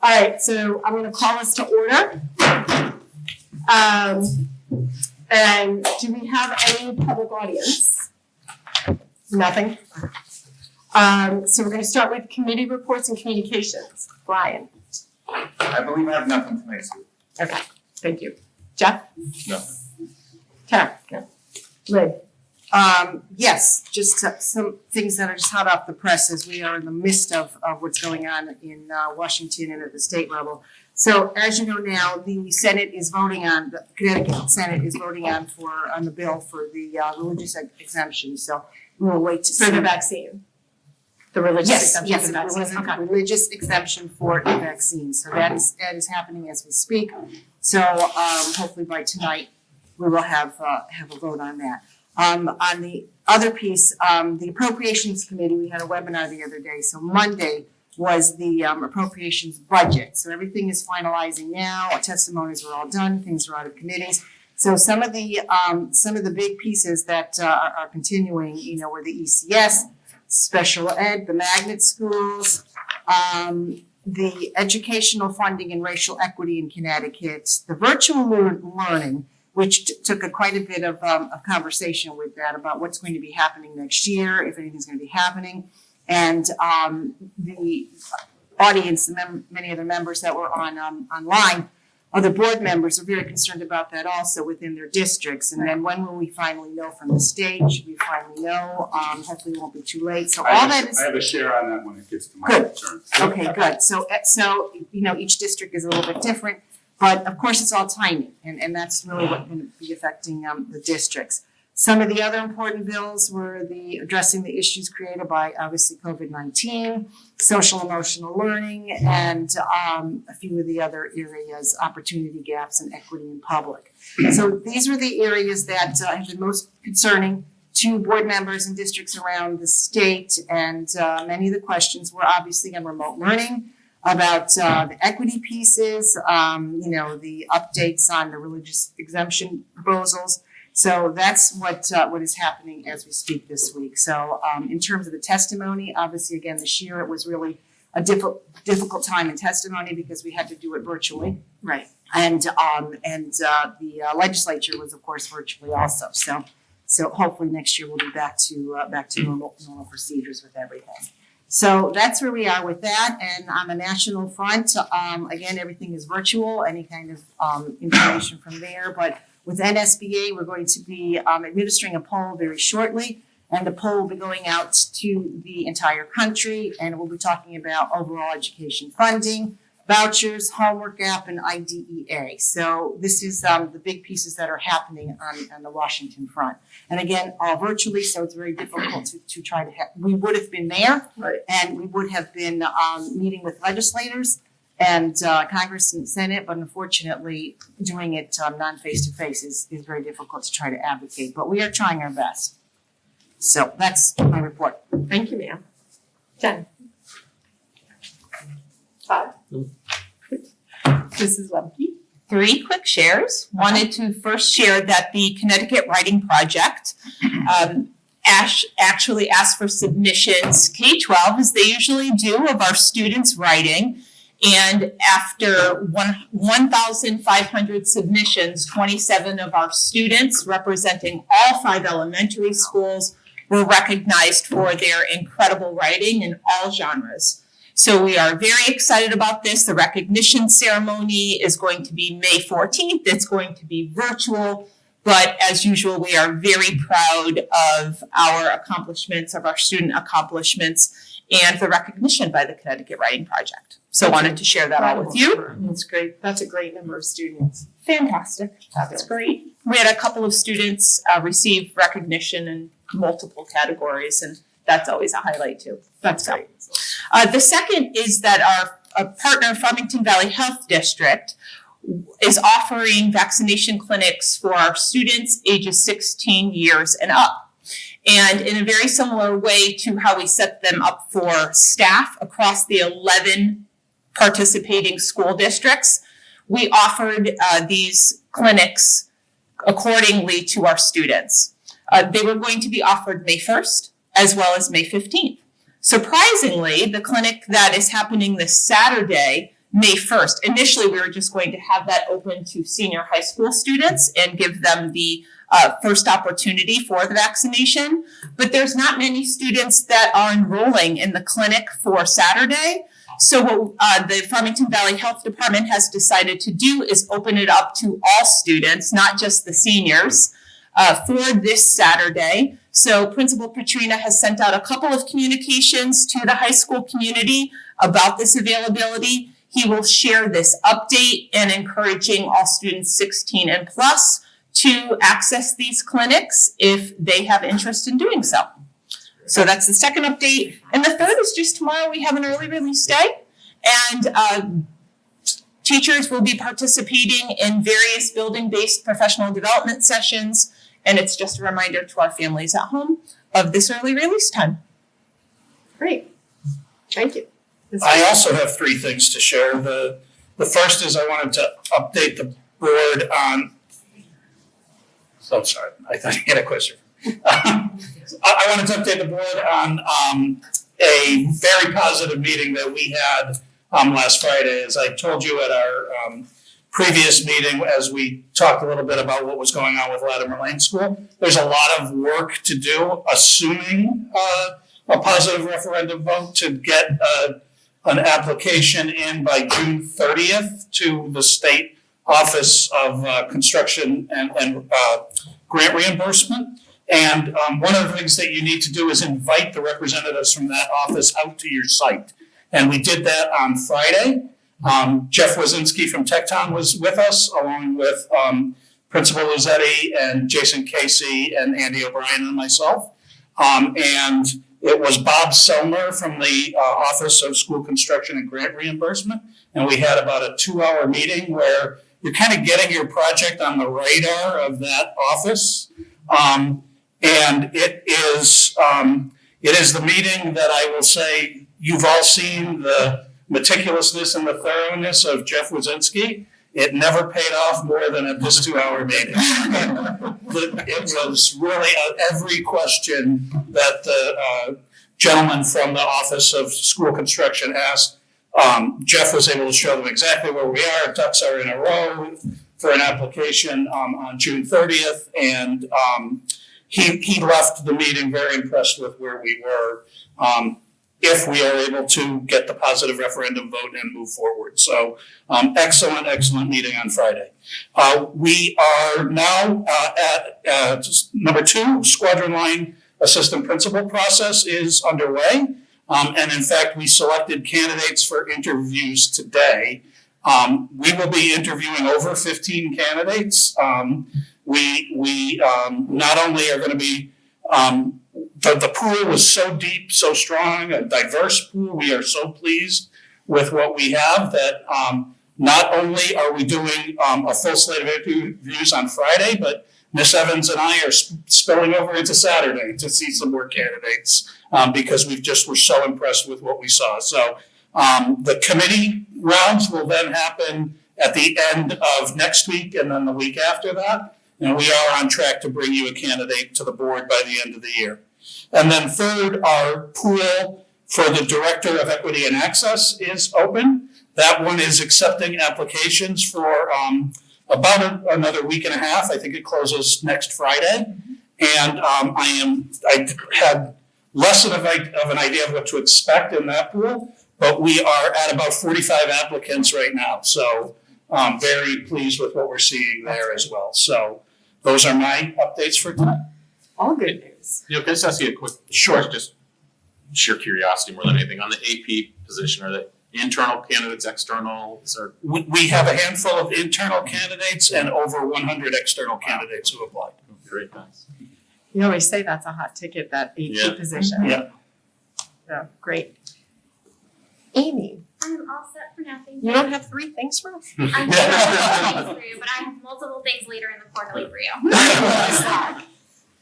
All right, so I'm going to call us to order. And do we have any public audience? Nothing? So we're going to start with committee reports and communications. Brian. I believe I have nothing tonight, Sue. Okay, thank you. Jeff? Nothing. Karen? No. Lynn? Yes, just some things that are just hot off the press as we are in the midst of what's going on in Washington and at the state level. So as you know now, the Senate is voting on, the Connecticut Senate is voting on the bill for the religious exemption. So we'll wait to see. For the vaccine? The religious exemption yes, for the vaccine? Okay. religious exemption for the vaccine. So that is happening as we speak. So hopefully by tonight, we will have a vote on that. On the other piece, the Appropriations Committee, we had a webinar the other day. So Monday was the Appropriations Budget. So everything is finalizing now. Our testimonies are all done. Things are out of committees. So some of the big pieces that are continuing, were the ECS, special ed, the magnet schools, the educational funding and racial equity in Connecticut, the virtual learning, which took quite a bit of conversation with that about what's going to be happening next year, if anything's going to be happening. And the audience, many other members that were online, other board members are very concerned about that also within their districts. And then when will we finally know from the state? Should we finally know? Hopefully it won't be too late. So all that is. I have a share on that when it gets to my Good. turn. Okay, good. So each district is a little bit different, but of course it's all timing, and that's really what's going to be affecting the districts. Some of the other important bills were addressing the issues created by obviously COVID-19, social emotional learning, and a few of the other areas, opportunity gaps and equity in public. So these were the areas that have been most concerning to board members and districts around the state, and many of the questions were obviously on remote learning, about the equity pieces, the updates on the religious exemption proposals. So that's what is happening as we speak this week. So in terms of the testimony, obviously, again, this year it was really a difficult time in testimony because we had to do it virtually. Right. And the legislature was, of course, virtually also. So hopefully next year we'll be back to normal procedures with everything. So that's where we are with that. And on the national front, again, everything is virtual, any kind of information from there. But with NSBA, we're going to be administering a poll very shortly. And the poll will be going out to the entire country. And we'll be talking about overall education funding, vouchers, homework gap, and IDEA. So this is the big pieces that are happening on the Washington front. And again, all virtually, so it's very difficult to try to have. We would have been there, Right. and we would have been meeting with legislators and Congress and Senate, but unfortunately, doing it non-face-to-face is very difficult to try to advocate. But we are trying our best. So that's my report. Thank you, ma'am. Jen? Todd? Mrs. Lemke? 3 quick shares. Wanted to first share that the Connecticut Writing Project actually asked for submissions K-12, as they usually do, of our students writing. And after 1,500 submissions, 27 of our students, representing all 5 elementary schools, were recognized for their incredible writing in all genres. So we are very excited about this. The recognition ceremony is going to be May 14th. It's going to be virtual, but as usual, we are very proud of our accomplishments, of our student accomplishments, and the recognition by the Connecticut Writing Project. So wanted to share that all with you. That's great. That's a great number of students. Fantastic. That's great. We had a couple of students receive recognition in multiple categories, and that's always a highlight too. That's great. The second is that our partner, Farmington Valley Health District, is offering vaccination clinics for our students ages 16 years and up. And in a very similar way to how we set them up for staff across the 11 participating school districts, we offered these clinics accordingly to our students. They were going to be offered May 1st as well as May 15th. Surprisingly, the clinic that is happening this Saturday May 1st. Initially, we were just going to have that open to senior high school students and give them the first opportunity for the vaccination. But there's not many students that are enrolling in the clinic for Saturday. So what the Farmington Valley Health Department has decided to do is open it up to all students, not just the seniors, for this Saturday. So Principal Petrina has sent out a couple of communications to the high school community about this availability. He will share this update and encouraging all students 16 and plus to access these clinics if they have interest in doing so. So that's the second update. And the third is just tomorrow we have an early release day. And teachers will be participating in various building-based professional development sessions. And it's just a reminder to our families at home of this early release time. Great. Thank you. I also have 3 things to share. The first is I wanted to update the board on, oh, sorry, I thought you had a question. I wanted to update the board on a very positive meeting that we had last Friday. As I told you at our previous meeting, as we talked a little bit about what was going on with Latimer Lane School, there's a lot of work to do, assuming a positive referendum vote, to get an application in by June 30th to the State Office of Construction and Grant Reimbursement. And one of the things that you need to do is invite the representatives from that office out to your site. And we did that on Friday. Jeff Wazinski from Tecton was with us, along with Principal Luzetti and Jason Casey and Andy O'Brien and myself. And it was Bob Selmer from the Office of School Construction and Grant Reimbursement. And we had about a 2-hour meeting where you're kind of getting your project on the radar of that office. And it is the meeting that I will say you've all seen the meticulousness and the thoroughness of Jeff Wazinski. It never paid off more than at this 2-hour meeting. It was really every question that the gentleman from the Office of School Construction asked. Jeff was able to show them exactly where we are. Ducks are in a row for an application on June 30th. And he left the meeting very impressed with where we were. If we are able to get the positive referendum vote and move forward. So excellent meeting on Friday. We are now at number 2, Squadron Line Assistant Principal process is underway. And in fact, we selected candidates for interviews today. We will be interviewing over 15 candidates. We not only are going to be the pool was so deep, so strong, a diverse pool. We are so pleased with what we have that not only are we doing a full slate of interviews on Friday, but Miss Evans and I are spilling over into Saturday to see some more candidates because we're so impressed with what we saw. So the committee rounds will then happen at the end of next week and then the week after that. And we are on track to bring you a candidate to the board by the end of the year. And then third, our pool for the Director of Equity and Access is open. That one is accepting applications for about another week and a half. I think it closes next Friday. And I had less of an idea of what to expect in that pool, but we are at about 45 applicants right now. So very pleased with what we're seeing there as well. So those are my updates for tonight. All good news. You know, can I just ask you a quick, just sheer curiosity more than anything, on the AP position, are they internal candidates, external? We have a handful of internal candidates and over 100 external candidates who applied. Great, thanks. You always say that's a hot ticket, that AP position. Yeah. Yeah, great. Amy, I'm all set for now, thank you don't have 3 things for us? I don't have things for you, but I have multiple things later in the quarterly for you.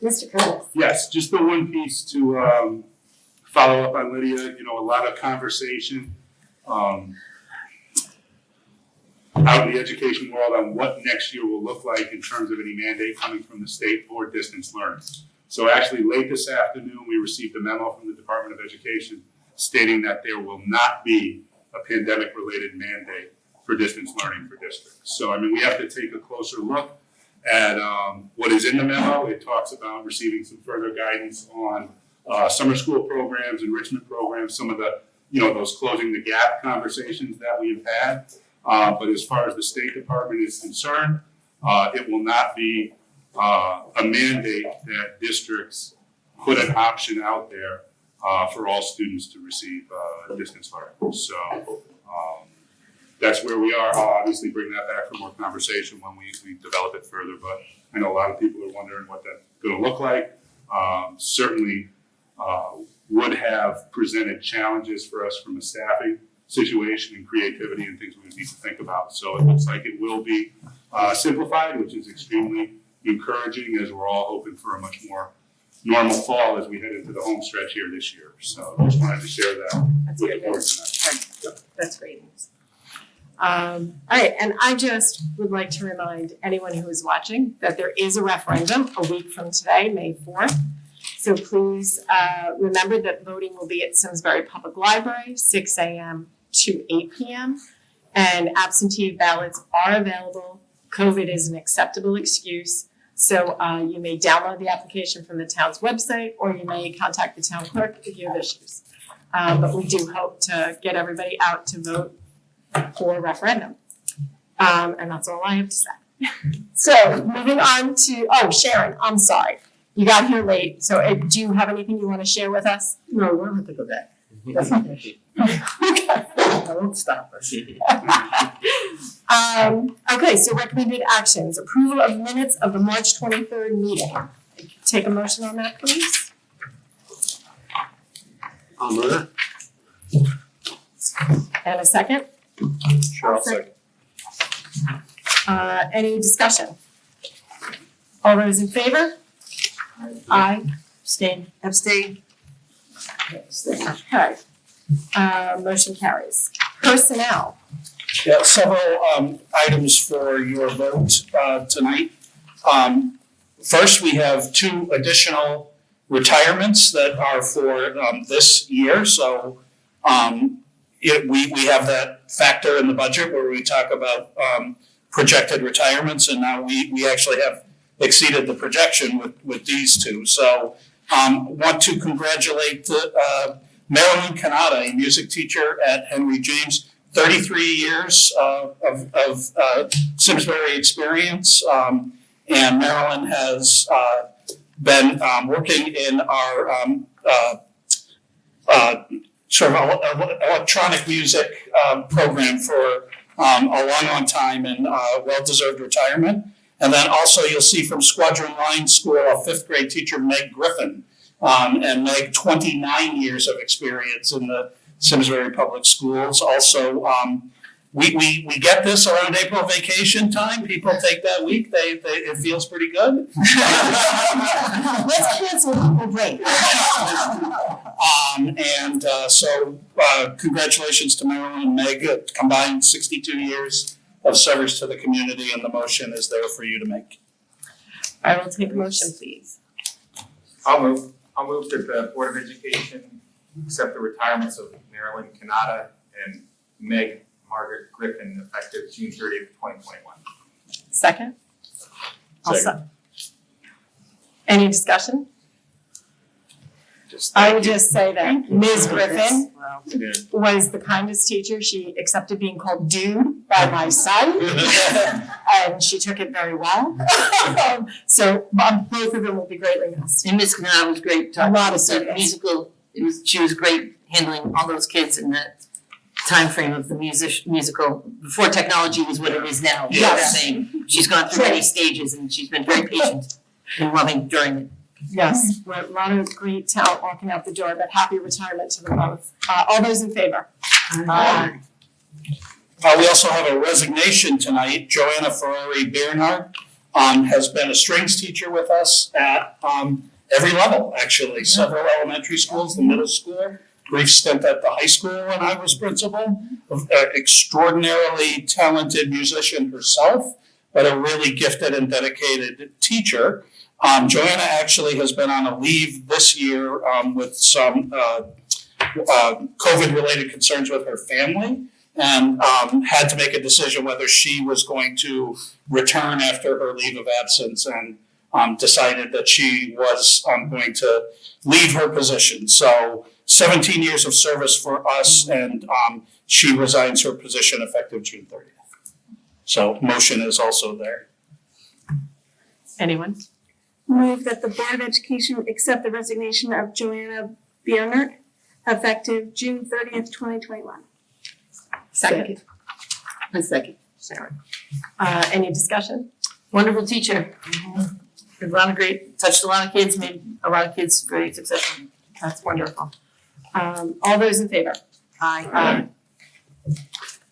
Mr. Curtis. Yes, just the one piece to follow up on Lydia. You know, a lot of conversation out in the education world on what next year will look like in terms of any mandate coming from the state for distance learning. So actually late this afternoon, we received a memo from the Department of Education stating that there will not be a pandemic-related mandate for distance learning for districts. So, I mean, we have to take a closer look at what is in the memo. It talks about receiving some further guidance on summer school programs, enrichment programs, some of the, those closing the gap conversations that we've had. But as far as the State Department is concerned, it will not be a mandate that districts put an option out there for all students to receive distance learning. So that's where we are. I'll obviously bring that back for more conversation when we develop it further, but I know a lot of people are wondering what that's going to look like. Certainly would have presented challenges for us from a staffing situation and creativity and things we would need to think about. So it looks like it will be simplified, which is extremely encouraging as we're all hoping for a much more normal fall as we head into the home stretch here this year. So I just wanted to share that That's with good the board news. tonight. That's great news. All right, and I just would like to remind anyone who is watching that there is a referendum a week from today, May 4th. So please remember that voting will be at Simsbury Public Library, 6 a.m. to 8 p.m. And absentee ballots are available. COVID is an acceptable excuse. So you may download the application from the town's website, or you may contact the town clerk if you have issues. But we do hope to get everybody out to vote for a referendum. And that's all I have to say. So moving on to, Sharon, I'm sorry. You got here late. So do you have anything you want to share with us? No, we don't have to go back. That's okay. I won't stop us. Okay, so recommended actions, approval of minutes of the March 23rd meeting. Take a motion on that, please. I'll move And a second. Sure, I'll second. Any discussion? All those in favor? Aye. Abstain. Abstain. Okay. Motion carries. Personnel. Yeah, several items for your vote tonight. First, we have 2 additional retirements that are for this year. So we have that factor in the budget where we talk about projected retirements, and now we actually have exceeded the projection with these 2. So want to congratulate Marilyn Cannata, a music teacher at Henry James, 33 years of Simsbury experience. And Marilyn has been working in our sort of electronic music program for a long time, and well-deserved retirement. And then also you'll see from Squadron Line School, a 5th grade teacher, Meg Griffin. And Meg, 29 years of experience in the Simsbury Public Schools. Also, we get this around April vacation time. People take that week. It feels pretty good. Let's cancel April break. So congratulations to Marilyn and Meg, combined 62 years of service to the community, and the motion is there for you to make. I will take a motion, please. I'll move that the Board of Education accept the retirements of Marilyn Cannata and Meg Margaret Griffin effective June 30th, 2021. Second? Any discussion? I would just say that Ms. Griffin was the kindest teacher. She accepted being called dude by my son, and she took it very well. So both of them will be greatly missed. And Ms. Cannata was great. A lot of The service. musical, she was great handling all those kids in that time frame of the musical, before technology was what it is now. Yes. She's gone through many stages, and she's been very patient and loving during it. Yes, a lot of great talent walking out the door, but happy retirement to them both. All those in favor? Aye. We also have a resignation tonight. Joanna Ferrari Bernhard has been a strings teacher with us at every level, actually. Several elementary schools, the middle school, brief stint at the high school when I was principal. Extraordinarily talented musician herself, but a really gifted and dedicated teacher. Joanna actually has been on a leave this year with some COVID-related concerns with her family, and had to make a decision whether she was going to return after her leave of absence, and decided that she was going to leave her position. So 17 years of service for us, and she resigns her position effective June 30th. So motion is also there. Anyone? Move that the Board of Education accept the resignation of Joanna Bierner effective June 30th, 2021. Second. A second. Sharon. Any discussion? Wonderful teacher. Did a lot of great, touched a lot of kids, made a lot of kids very successful. That's wonderful. All those in favor? Aye.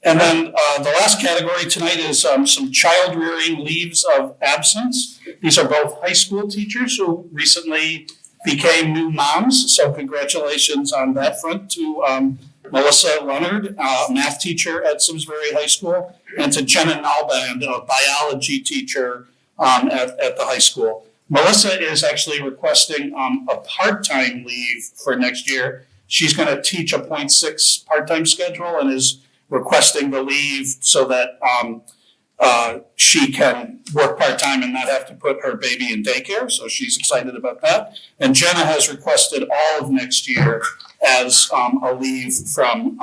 And then the last category tonight is some child rearing leaves of absence. These are both high school teachers who recently became new moms. So congratulations on that front to Melissa Leonard, math teacher at Simsbury High School, and to Jenna Nalband, a biology teacher at the high school. Melissa is actually requesting a part-time leave for next year. She's going to teach a 0.6 part-time schedule and is requesting the leave so that she can work part-time and not have to put her baby in daycare. So she's excited about that. And Jenna has requested all of next year as a leave from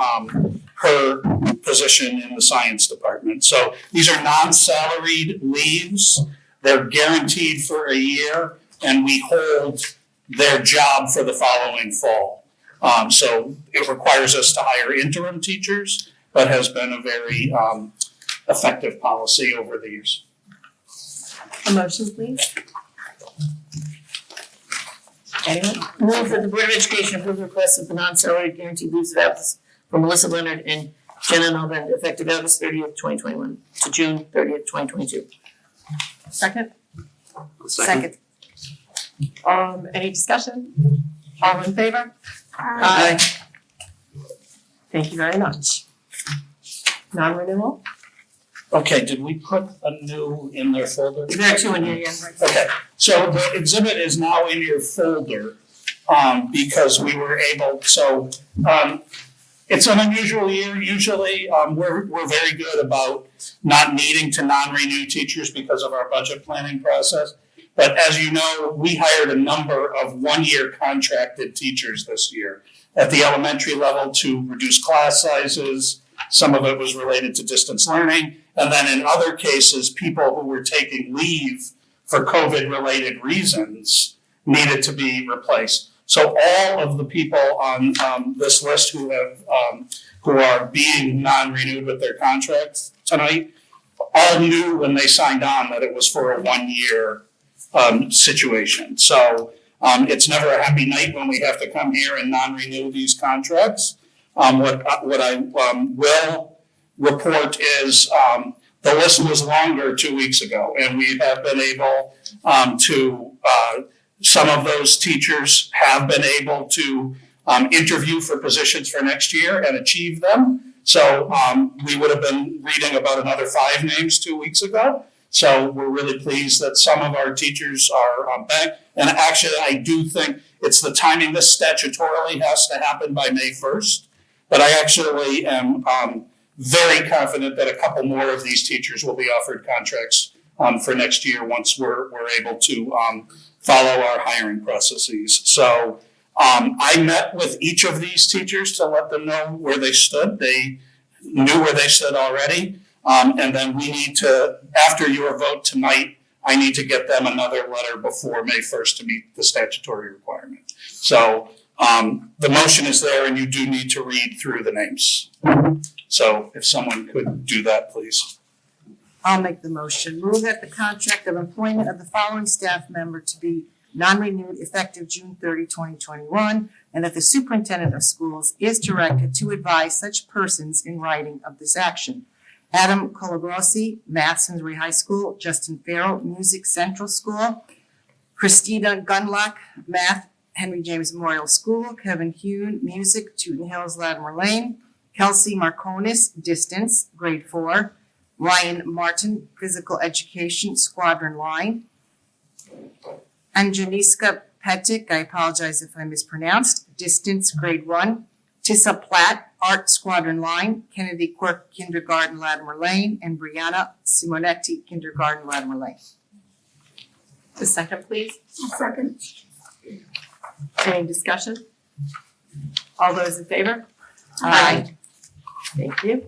her position in the science department. So these are non-salaried leaves. They're guaranteed for a year, and we hold their job for the following fall. So it requires us to hire interim teachers, but has been a very effective policy over the years. A motion, please. Anyone? Move that the Board of Education approve the request of the non-salaried guaranteed leaves of absence for Melissa Leonard and Jenna Nalband effective August 30th, 2021 to June 30th, 2022. Second? Second. Any discussion? All in favor? Aye. Thank you very much. Non-renewal? Okay, did we put a new in their folder? There are two in here, yeah. Okay, so the exhibit is now in your folder, because we were able, it's an unusual year. Usually, we're very good about not needing to non-renew teachers because of our budget planning process. But as you know, we hired a number of one-year contracted teachers this year at the elementary level to reduce class sizes. Some of it was related to distance learning. And then in other cases, people who were taking leave for COVID-related reasons needed to be replaced. So all of the people on this list who are being non-renewed with their contracts tonight all knew when they signed on that it was for a one-year situation. So it's never a happy night when we have to come here and non-renew these contracts. What I will report is the list was longer 2 weeks ago, and we have been able to, some of those teachers have been able to interview for positions for next year and achieve them. So we would have been reading about another 5 names 2 weeks ago. So we're really pleased that some of our teachers are back. And actually, I do think it's the timing. This statutorily has to happen by May 1st. But I actually am very confident that a couple more of these teachers will be offered contracts for next year once we're able to follow our hiring processes. So I met with each of these teachers to let them know where they stood. They knew where they stood already. And then we need to, after your vote tonight, I need to get them another letter before May 1st to meet the statutory requirement. So the motion is there and you do need to read through the names. So if someone could do that, please. I'll make the motion. Move that the contract of employment of the following staff member to be non-renewed effective June 30, 2021, and that the superintendent of schools is directed to advise such persons in writing of this action. Adam Colagrossi, Math, Simsbury High School. Justin Farrell, Music Central School. Christina Gunlock, Math, Henry James Memorial School. Kevin Hune, Music, Tooten Hills, Latimer Lane. Kelsey Marconis, Distance, Grade 4. Ryan Martin, Physical Education, Squadron Line. Anjaniska Petic, I apologize if I mispronounced, Distance, Grade 1. Tissa Platt, Art Squadron Line, Kennedy Quirk Kindergarten, Latimer Lane, and Brianna Simonetti Kindergarten, Latimer Lane. The second, please. Second. Any discussion? All those in favor? Aye. Thank you.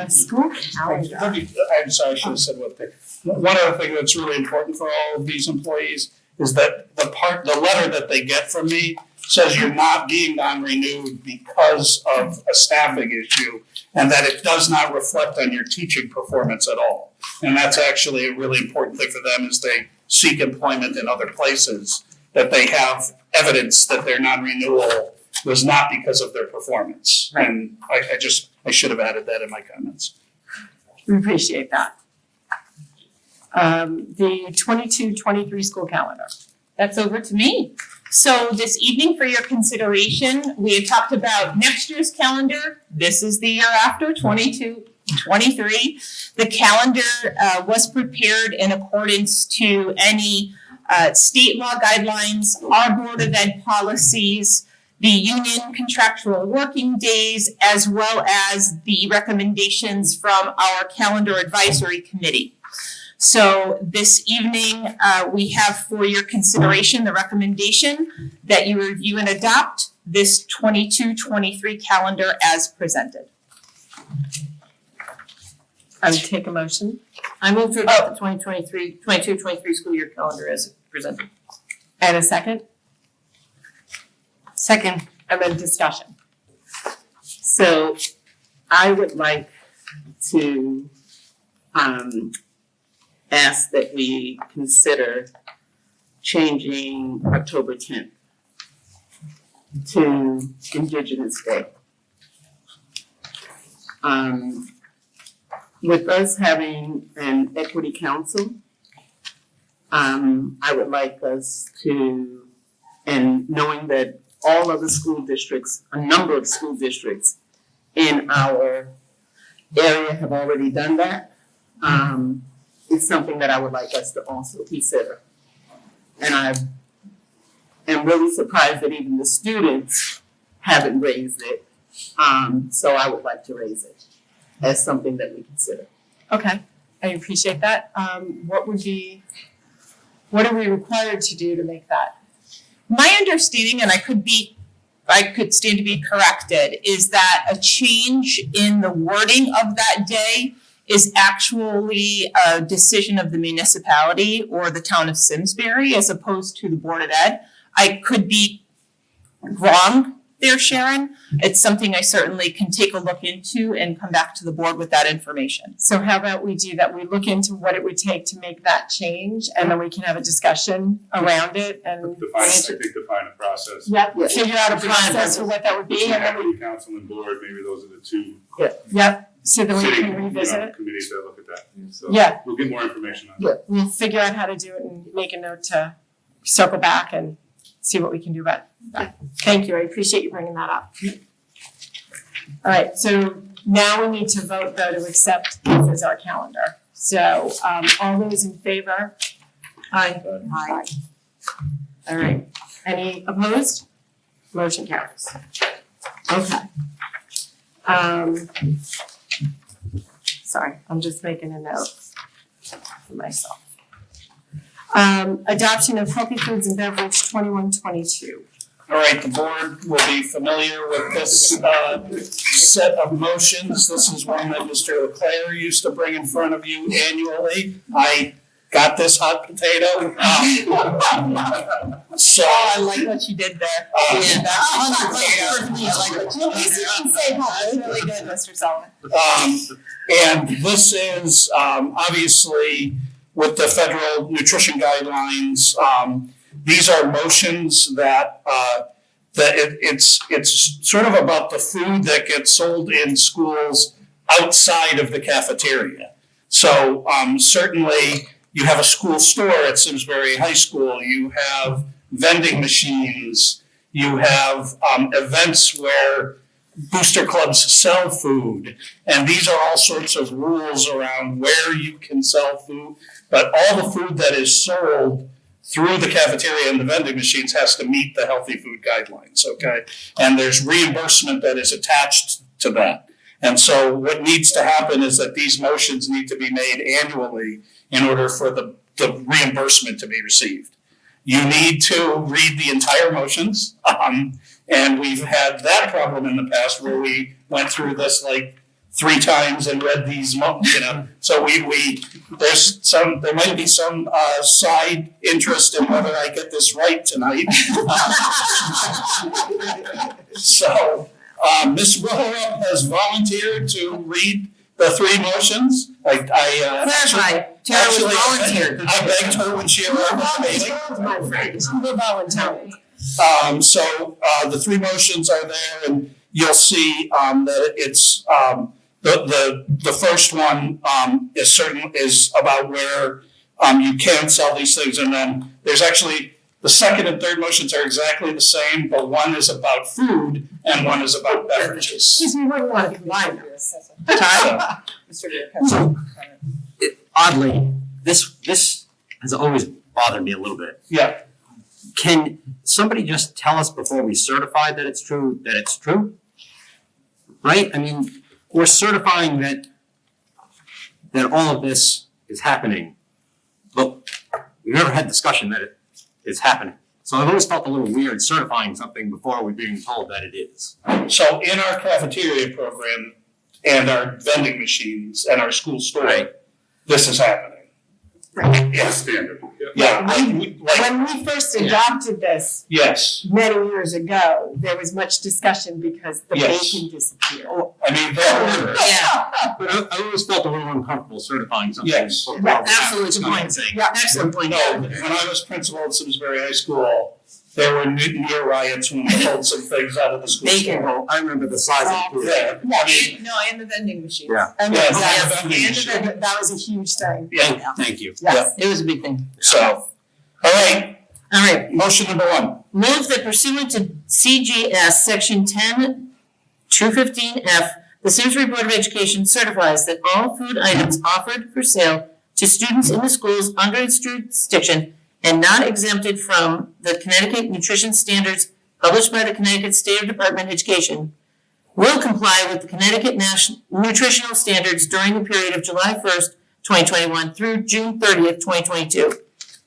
School calendar. I'm sorry, I should have said one thing. One other thing that's really important for all of these employees is that the letter that they get from me says you're not being non-renewed because of a staffing issue, and that it does not reflect on your teaching performance at all. And that's actually a really important thing for them as they seek employment in other places, that they have evidence that their non-renewal was not because of their performance. Right. And I should have added that in my comments. We appreciate that. The 22-23 school calendar. That's over to me. So this evening for your consideration, we had talked about next year's calendar. This is the year after, 22-23. The calendar was prepared in accordance to any state law guidelines, our Board of Ed policies, the union contractual working days, as well as the recommendations from our calendar advisory committee. So this evening, we have for your consideration the recommendation that you review and adopt this 22-23 calendar as presented. I would take a motion. I move to adopt the 22-23 school year calendar as presented. And a second, Second. and then discussion. So I would like to ask that we consider changing October 10th to Indigenous Day. With us having an equity council, I would like us to, and knowing that all of the school districts, a number of school districts in our area have already done that, it's something that I would like us to also consider. And I am really surprised that even the students haven't raised it. So I would like to raise it as something that we consider. Okay, I appreciate that. What are we required to do to make that? My understanding, and I could stand to be corrected, is that a change in the wording of that day is actually a decision of the municipality or the town of Simsbury as opposed to the Board of Ed. I could be wrong there, Sharon. It's something I certainly can take a look into and come back to the board with that information. So how about we do that? We look into what it would take to make that change, and then we can have a discussion around it and Define a process. figure out a process for what that would be, and then we, Equity council and board, maybe those are the two so then we city, can revisit it. committees that look at that. So Yeah. we'll get more information on that. We'll figure out how to do it and make a note to circle back and see what we can do about that. Thank you, I appreciate you bringing that up. All right, so now we need to vote though to accept this as our calendar. So, all those in favor? Aye. Aye. All right, any opposed? Motion carries. Okay. Sorry, I'm just making a note for myself. Adoption of healthy foods and beverage 21-22. All right, the board will be familiar with this set of motions. This is one that Mr. Leclerc used to bring in front of you annually. I got this hot potato. So I like what you did there. Yeah, At least you can say that. That's really good, Mr. Sullivan. and this is obviously with the federal nutrition guidelines. These are motions that it's sort of about the food that gets sold in schools outside of the cafeteria. So certainly you have a school store at Simsbury High School, you have vending machines, you have events where booster clubs sell food, and these are all sorts of rules around where you can sell food. But all the food that is sold through the cafeteria and the vending machines has to meet the healthy food guidelines, okay? And there's reimbursement that is attached to that. And so what needs to happen is that these motions need to be made annually in order for the reimbursement to be received. You need to read the entire motions, and we've had that problem in the past where we went through this like 3 times and read these, so there might be some side interest in whether I get this right tonight. So, Ms. Rohrup has volunteered to read the 3 motions. Clarify, Tara was volunteered. I begged her when she arrived at the meeting. My friend, we're volunteering. So the 3 motions are there, and you'll see that it's the first one is about where you can sell these things, and then there's actually the second and third motions are exactly the same, but one is about food and one is about beverages. Because we wouldn't want to combine them. So, oddly, this has always bothered me a little bit. Yeah. Can somebody just tell us before we certify that it's true, Right? I mean, we're certifying that all of this is happening, but we've never had discussion that it is happening. So I've always felt a little weird certifying something before we're being told that it is. So in our cafeteria program and our vending machines and our school store, this is happening. Right. Yes. Standard. Yeah. When we first adopted this Yes. many years ago, there was much discussion because the Yes. bacon disappeared. I mean, there were. Yeah, But I always felt a little uncomfortable certifying something. Yes. before Right. we have absolutely this good kind of point. thing. Yeah. excellent point. No, when I was principal at Simsbury High School, there were near riots when we pulled some things out of the school Bacon. store. I remember the size of the food. Yeah, I mean, No, and the vending machines. Yeah. And Yes, yes, the vending and machine. that was a huge thing. yeah, Thank you. Yes. It was a big thing. so, all right, All right, motion number 1. move that pursuant to CGS Section 10-215F, the Simsbury Board of Education certifies that all food items offered for sale to students in the schools under its jurisdiction and not exempted from the Connecticut nutrition standards published by the Connecticut State Department of Education will comply with the Connecticut nutritional standards during the period of July 1st, 2021 through June 30th, 2022.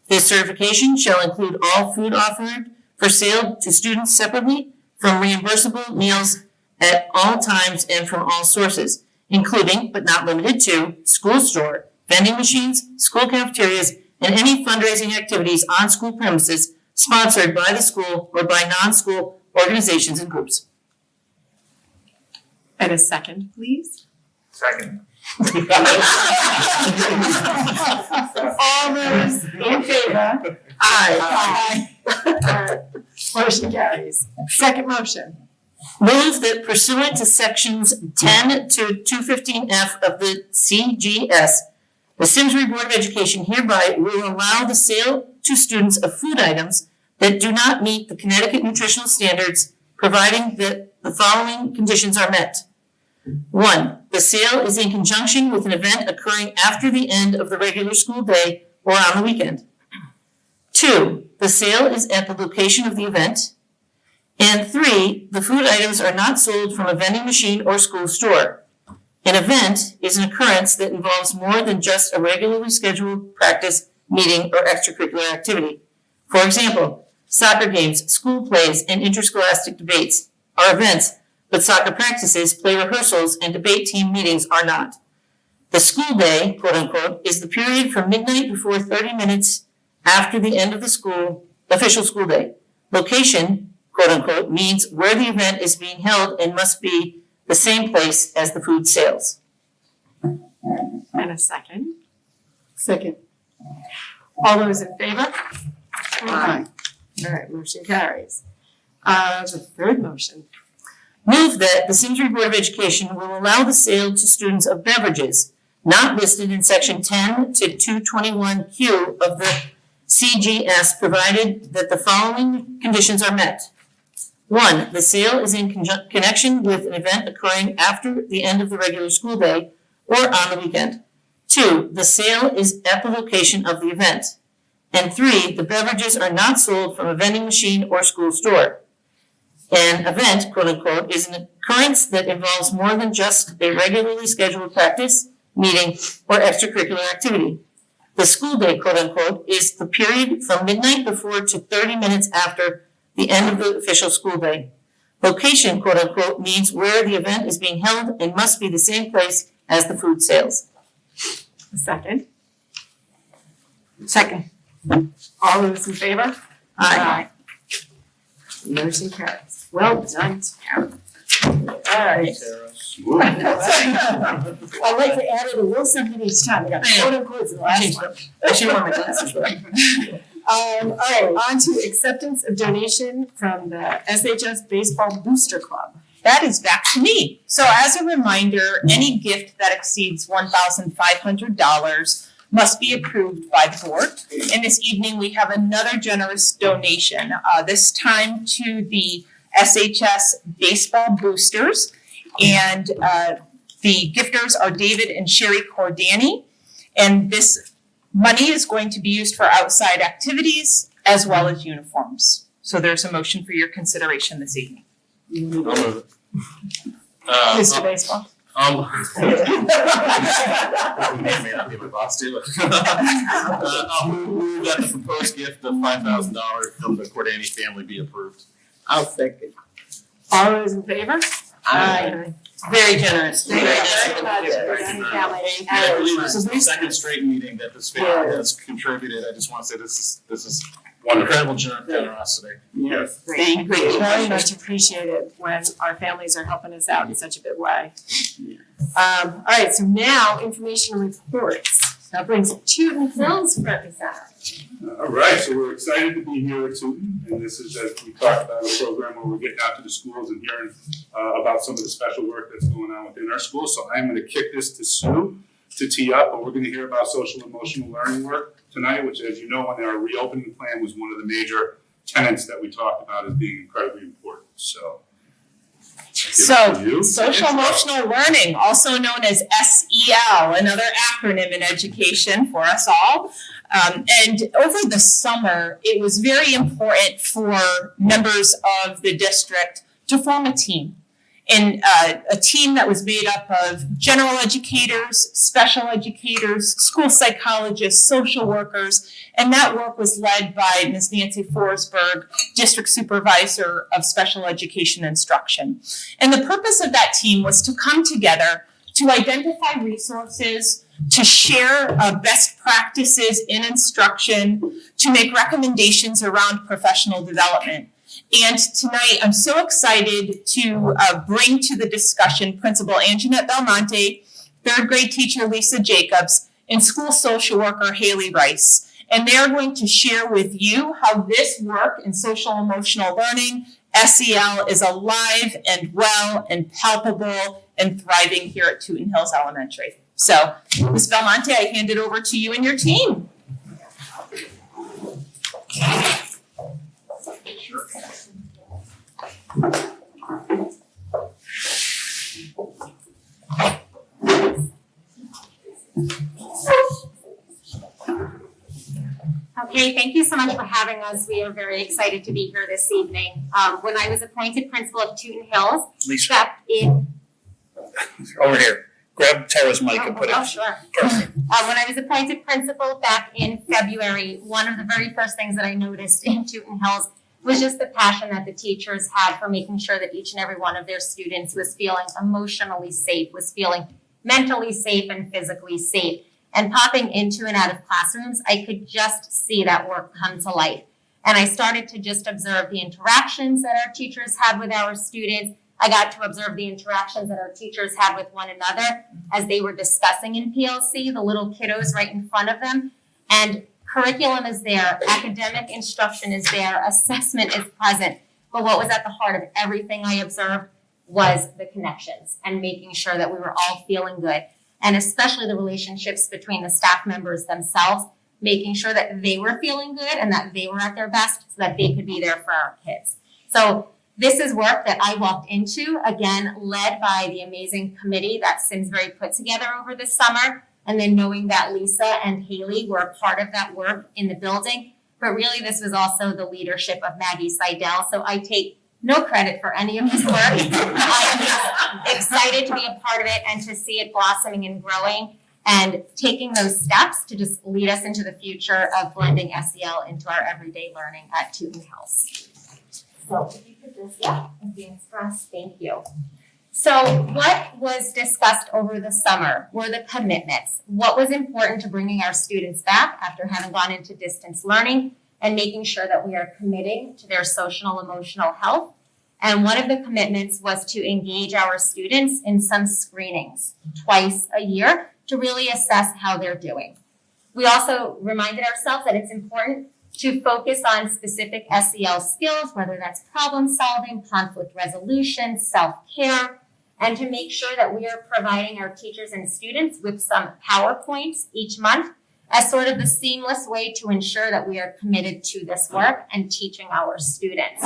This certification shall include all food offered for sale to students separately from reimbursable meals at all times and from all sources, including but not limited to school store, vending machines, school cafeterias, and any fundraising activities on school premises sponsored by the school or by non-school organizations and groups. And a second, please. Second. All those in favor? Aye. Motion carries. Second motion. Move that pursuant to sections 10-215F of the CGS, the Simsbury Board of Education hereby will allow the sale to students of food items that do not meet the Connecticut nutritional standards, providing that the following conditions are met. 1, the sale is in conjunction with an event occurring after the end of the regular school day or on the weekend. 2, the sale is at the location of the event. And 3, the food items are not sold from a vending machine or school store. An event is an occurrence that involves more than just a regularly scheduled practice, meeting, or extracurricular activity. For example, soccer games, school plays, and interscholastic debates are events, but soccer practices, play rehearsals, and debate team meetings are not. The school day, quote unquote, is the period from midnight before 30 minutes after the end of the official school day. Location, quote unquote, means where the event is being held and must be the same place as the food sales. And a second. Second. All those in favor? Aye. All right, motion carries. The third motion. Move that the Simsbury Board of Education will allow the sale to students of beverages not listed in section 10-221Q of the CGS, provided that the following conditions are met. 1, the sale is in connection with an event occurring after the end of the regular school day or on the weekend. 2, the sale is at the location of the event. And 3, the beverages are not sold from a vending machine or school store. An event, quote unquote, is an occurrence that involves more than just a regularly scheduled practice, meeting, or extracurricular activity. The school day, quote unquote, is the period from midnight before to 30 minutes after the end of the official school day. Location, quote unquote, means where the event is being held and must be the same place as the food sales. Second. Second. All those in favor? Aye. Motion carries. Well done, Tara. All right. Smooth. I'd like to add in a little something each time. I got quote unquotes in the last one. I should wear my glasses. All right, on to acceptance of donation from the SHS Baseball Booster Club. That is back to me. So as a reminder, any gift that exceeds $1,500 must be approved by the board. And this evening, we have another generous donation, this time to the SHS Baseball Boosters. And the gifters are David and Sherry Cordani. And this money is going to be used for outside activities as well as uniforms. So there's a motion for your consideration this evening. I'll move it. Mr. Baseball. May not be my boss too. I'll move that the proposed gift of $5,000 from the Cordani family be approved. I'll second. All those in favor? Aye. Very generous. Thank you very much, Cordani family. I believe this is the second straight meeting that this family has contributed. I just want to say this is incredible generosity. Yes. Thank you. Very much appreciated when our families are helping us out in such a big way. All right, so now information reports. That brings Tooten Hills front and center. All right, so we're excited to be here at Tooten, and this is, as we talked about, a program where we're getting out to the schools and hearing about some of the special work that's going on within our schools. So I'm going to kick this to Sue to tee up, but we're going to hear about social emotional learning work tonight, which, as you know, in our reopening plan was one of the major tenets that we talked about as being incredibly important. So social emotional learning, also known as SEL, another acronym in education for us all. And over the summer, it was very important for members of the district to form a team. And a team that was made up of general educators, special educators, school psychologists, social workers, and that work was led by Ms. Nancy Forsberg, District Supervisor of Special Education Instruction. And the purpose of that team was to come together to identify resources, to share best practices in instruction, to make recommendations around professional development. And tonight, I'm so excited to bring to the discussion Principal Anjanette Belmonte, third grade teacher Lisa Jacobs, and school social worker Haley Rice. And they're going to share with you how this work in social emotional learning, SEL, is alive and well and palpable and thriving here at Tooten Hills Elementary. So, Ms. Belmonte, I hand it over to you and your team. Okay, thank you so much for having us. We are very excited to be here this evening. When I was appointed principal of Tooten Hills, Lisa, back in over here. Grab Tara's mic and put it. Oh, sure. Perfect. When I was appointed principal back in February, one of the very first things that I noticed in Tooten Hills was just the passion that the teachers had for making sure that each and every one of their students was feeling emotionally safe, was feeling mentally safe and physically safe. And popping into and out of classrooms, I could just see that work come to life. And I started to just observe the interactions that our teachers had with our students. I got to observe the interactions that our teachers had with one another as they were discussing in PLC, the little kiddos right in front of them. And curriculum is there, academic instruction is there, assessment is present. But what was at the heart of everything I observed was the connections and making sure that we were all feeling good. And especially the relationships between the staff members themselves, making sure that they were feeling good and that they were at their best so that they could be there for our kids. So this is work that I walked into, again, led by the amazing committee that Simsbury put together over this summer. and then knowing that Lisa and Haley were a part of that work in the building. But really, this was also the leadership of Maggie Seidel, so I take no credit for any of this work. I'm just excited to be a part of it and to see it blossoming and growing and taking those steps to just lead us into the future of blending SEL into our everyday learning at Tooten Hills. So if you could just, advance for us, thank you. So what was discussed over the summer were the commitments. What was important to bringing our students back after having gone into distance learning and making sure that we are committing to their social and emotional health. And one of the commitments was to engage our students in some screenings twice a year to really assess how they're doing. We also reminded ourselves that it's important to focus on specific SEL skills, whether that's problem solving, conflict resolution, self-care, and to make sure that we are providing our teachers and students with some PowerPoints each month as sort of the seamless way to ensure that we are committed to this work and teaching our students.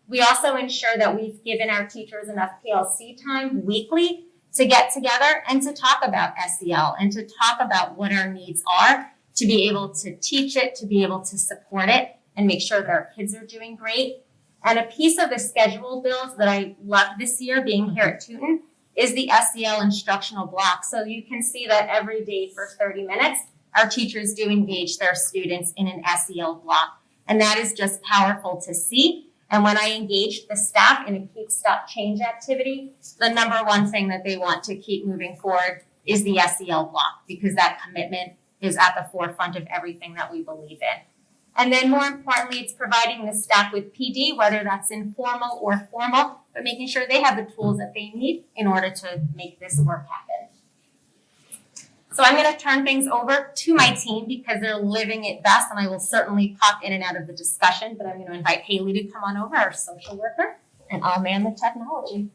We also ensure that we've given our teachers enough PLC time weekly to get together and to talk about SEL and to talk about what our needs are, to be able to teach it, to be able to support it, and make sure that our kids are doing great. And a piece of the schedule build that I loved this year being here at Tooten is the Sel Instructional Block. So you can see that every day for 30 minutes, our teachers do engage their students in an SEL block. And that is just powerful to see. And when I engage the staff in a keep, stop, change activity, the number one thing that they want to keep moving forward is the SEL block, because that commitment is at the forefront of everything that we believe in. And then more importantly, it's providing the staff with PD, whether that's informal or formal, but making sure they have the tools that they need in order to make this work happen. So I'm going to turn things over to my team because they're living it best, and I will certainly pop in and out of the discussion, but I'm going to invite Haley to come on over, our social worker, and I'll man the technology.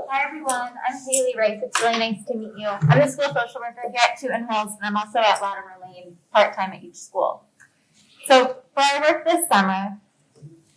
Hi everyone, I'm Haley Rice. It's really nice to meet you. I'm the school social worker here at Tooten Hills, and I'm also at Latimer Lane part-time at each school. So for our work this summer,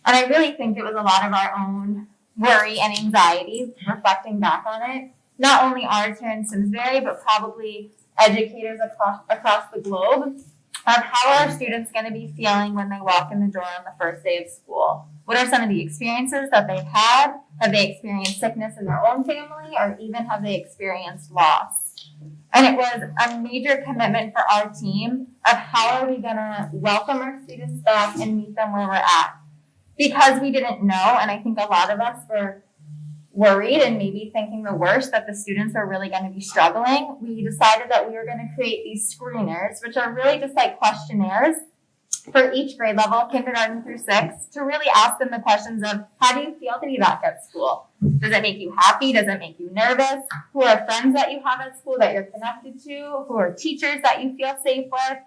and I really think it was a lot of our own worry and anxiety reflecting back on it, not only ours here in Simsbury, but probably educators across the globe, of how are our students going to be feeling when they walk in the door on the first day of school? What are some of the experiences that they've had? Have they experienced sickness in their own family, or even have they experienced loss? And it was a major commitment for our team of how are we going to welcome our students back and meet them where we're at. Because we didn't know, and I think a lot of us were worried and maybe thinking the worst, that the students are really going to be struggling, we decided that we were going to create these screeners, which are really just like questionnaires for each grade level, kindergarten through 6, to really ask them the questions of, how do you feel to be back at school? Does it make you happy? Does it make you nervous? Who are friends that you have at school that you're connected to? Who are teachers that you feel safe with?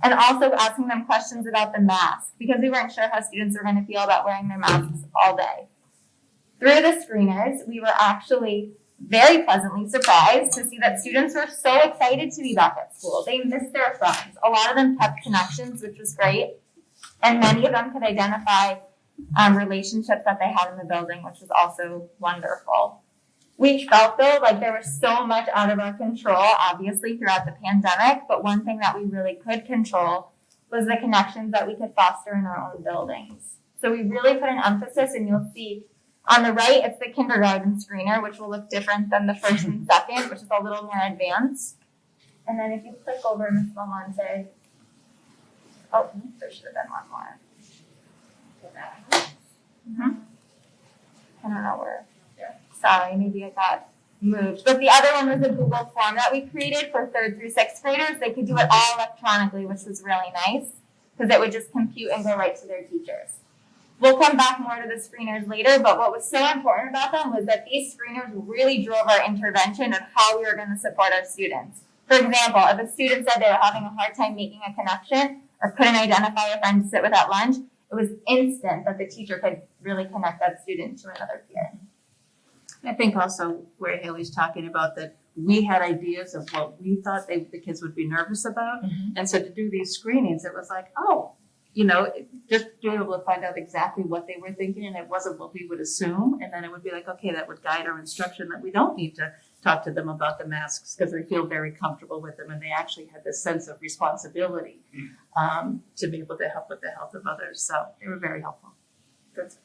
And also asking them questions about the mask, because we weren't sure how students were going to feel about wearing their masks all day. Through the screeners, we were actually very pleasantly surprised to see that students were so excited to be back at school. They missed their friends. A lot of them kept connections, which was great. And many of them could identify relationships that they had in the building, which was also wonderful. We felt, though, like there was so much out of our control, obviously, throughout the pandemic. But one thing that we really could control was the connections that we could foster in our own buildings. So we really put an emphasis, and you'll see on the right, it's the kindergarten screener, which will look different than the first and second, which is a little more advanced. And then if you click over, Ms. Belmonte, oh, there should have been one more. I don't know where. Sorry, maybe it got moved. But the other one was a Google form that we created for 3rd through 6th graders. They could do it all electronically, which was really nice, because it would just compute and go right to their teachers. We'll come back more to the screeners later, but what was so important about them was that these screeners really drove our intervention of how we were going to support our students. For example, if a student said they were having a hard time making a connection or couldn't identify a friend to sit with at lunch, it was instant that the teacher could really connect that student to another peer. I think also where Haley's talking about that we had ideas of what we thought the kids would be nervous about. And so to do these screenings, it was like, oh, you know, just being able to find out exactly what they were thinking, and it wasn't what we would assume. And then it would be like, okay, that would guide our instruction, that we don't need to talked to them about the masks because they feel very comfortable with them and they actually had this sense of responsibility to be able to help with the health of others. So they were very helpful. That's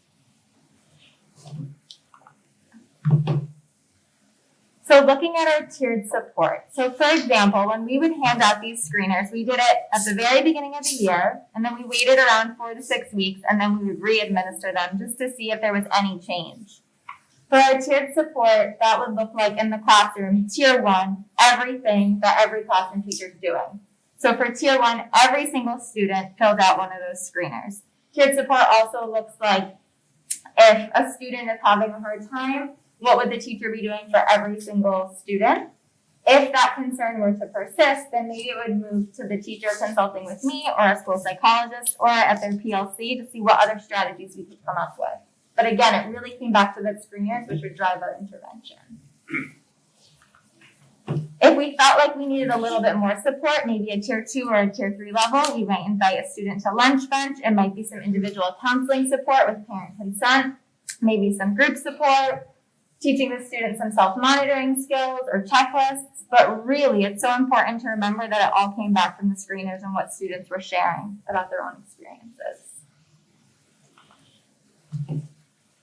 So looking at our tiered support. So for example, when we would hand out these screeners, we did it at the very beginning of the year, and then we waited around 4 to 6 weeks, and then we would re-administer them just to see if there was any change. For our tiered support, that would look like in the classroom, tier 1, everything that every classroom teacher is doing. So for tier 1, every single student filled out one of those screeners. Tiered support also looks like if a student is having a hard time, what would the teacher be doing for every single student? If that concern were to persist, then maybe it would move to the teacher consulting with me or a school psychologist or at their PLC to see what other strategies we could come up with. But again, it really came back to the screeners, which would drive our intervention. If we felt like we needed a little bit more support, maybe a tier 2 or a tier 3 level, we might invite a student to lunch bench. It might be some individual counseling support with parent consent, maybe some group support, teaching the students some self-monitoring skills or checklists. But really, it's so important to remember that it all came back from the screeners and what students were sharing about their own experiences.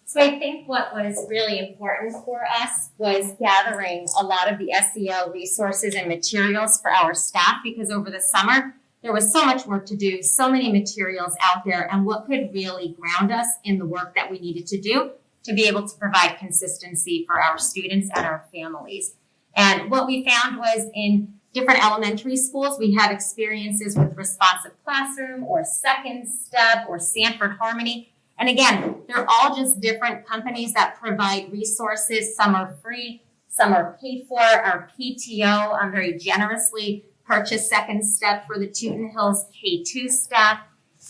So I think what was really important for us was gathering a lot of the SEL resources and materials for our staff, because over the summer, there was so much work to do, so many materials out there, and what could really ground us in the work that we needed to do to be able to provide consistency for our students and our families. And what we found was in different elementary schools, we had experiences with Responsive Classroom or Second Step or Sanford Harmony. And again, they're all just different companies that provide resources. Some are free, some are paid for. Our PTO very generously purchased Second Step for the Tooten Hills K2 staff.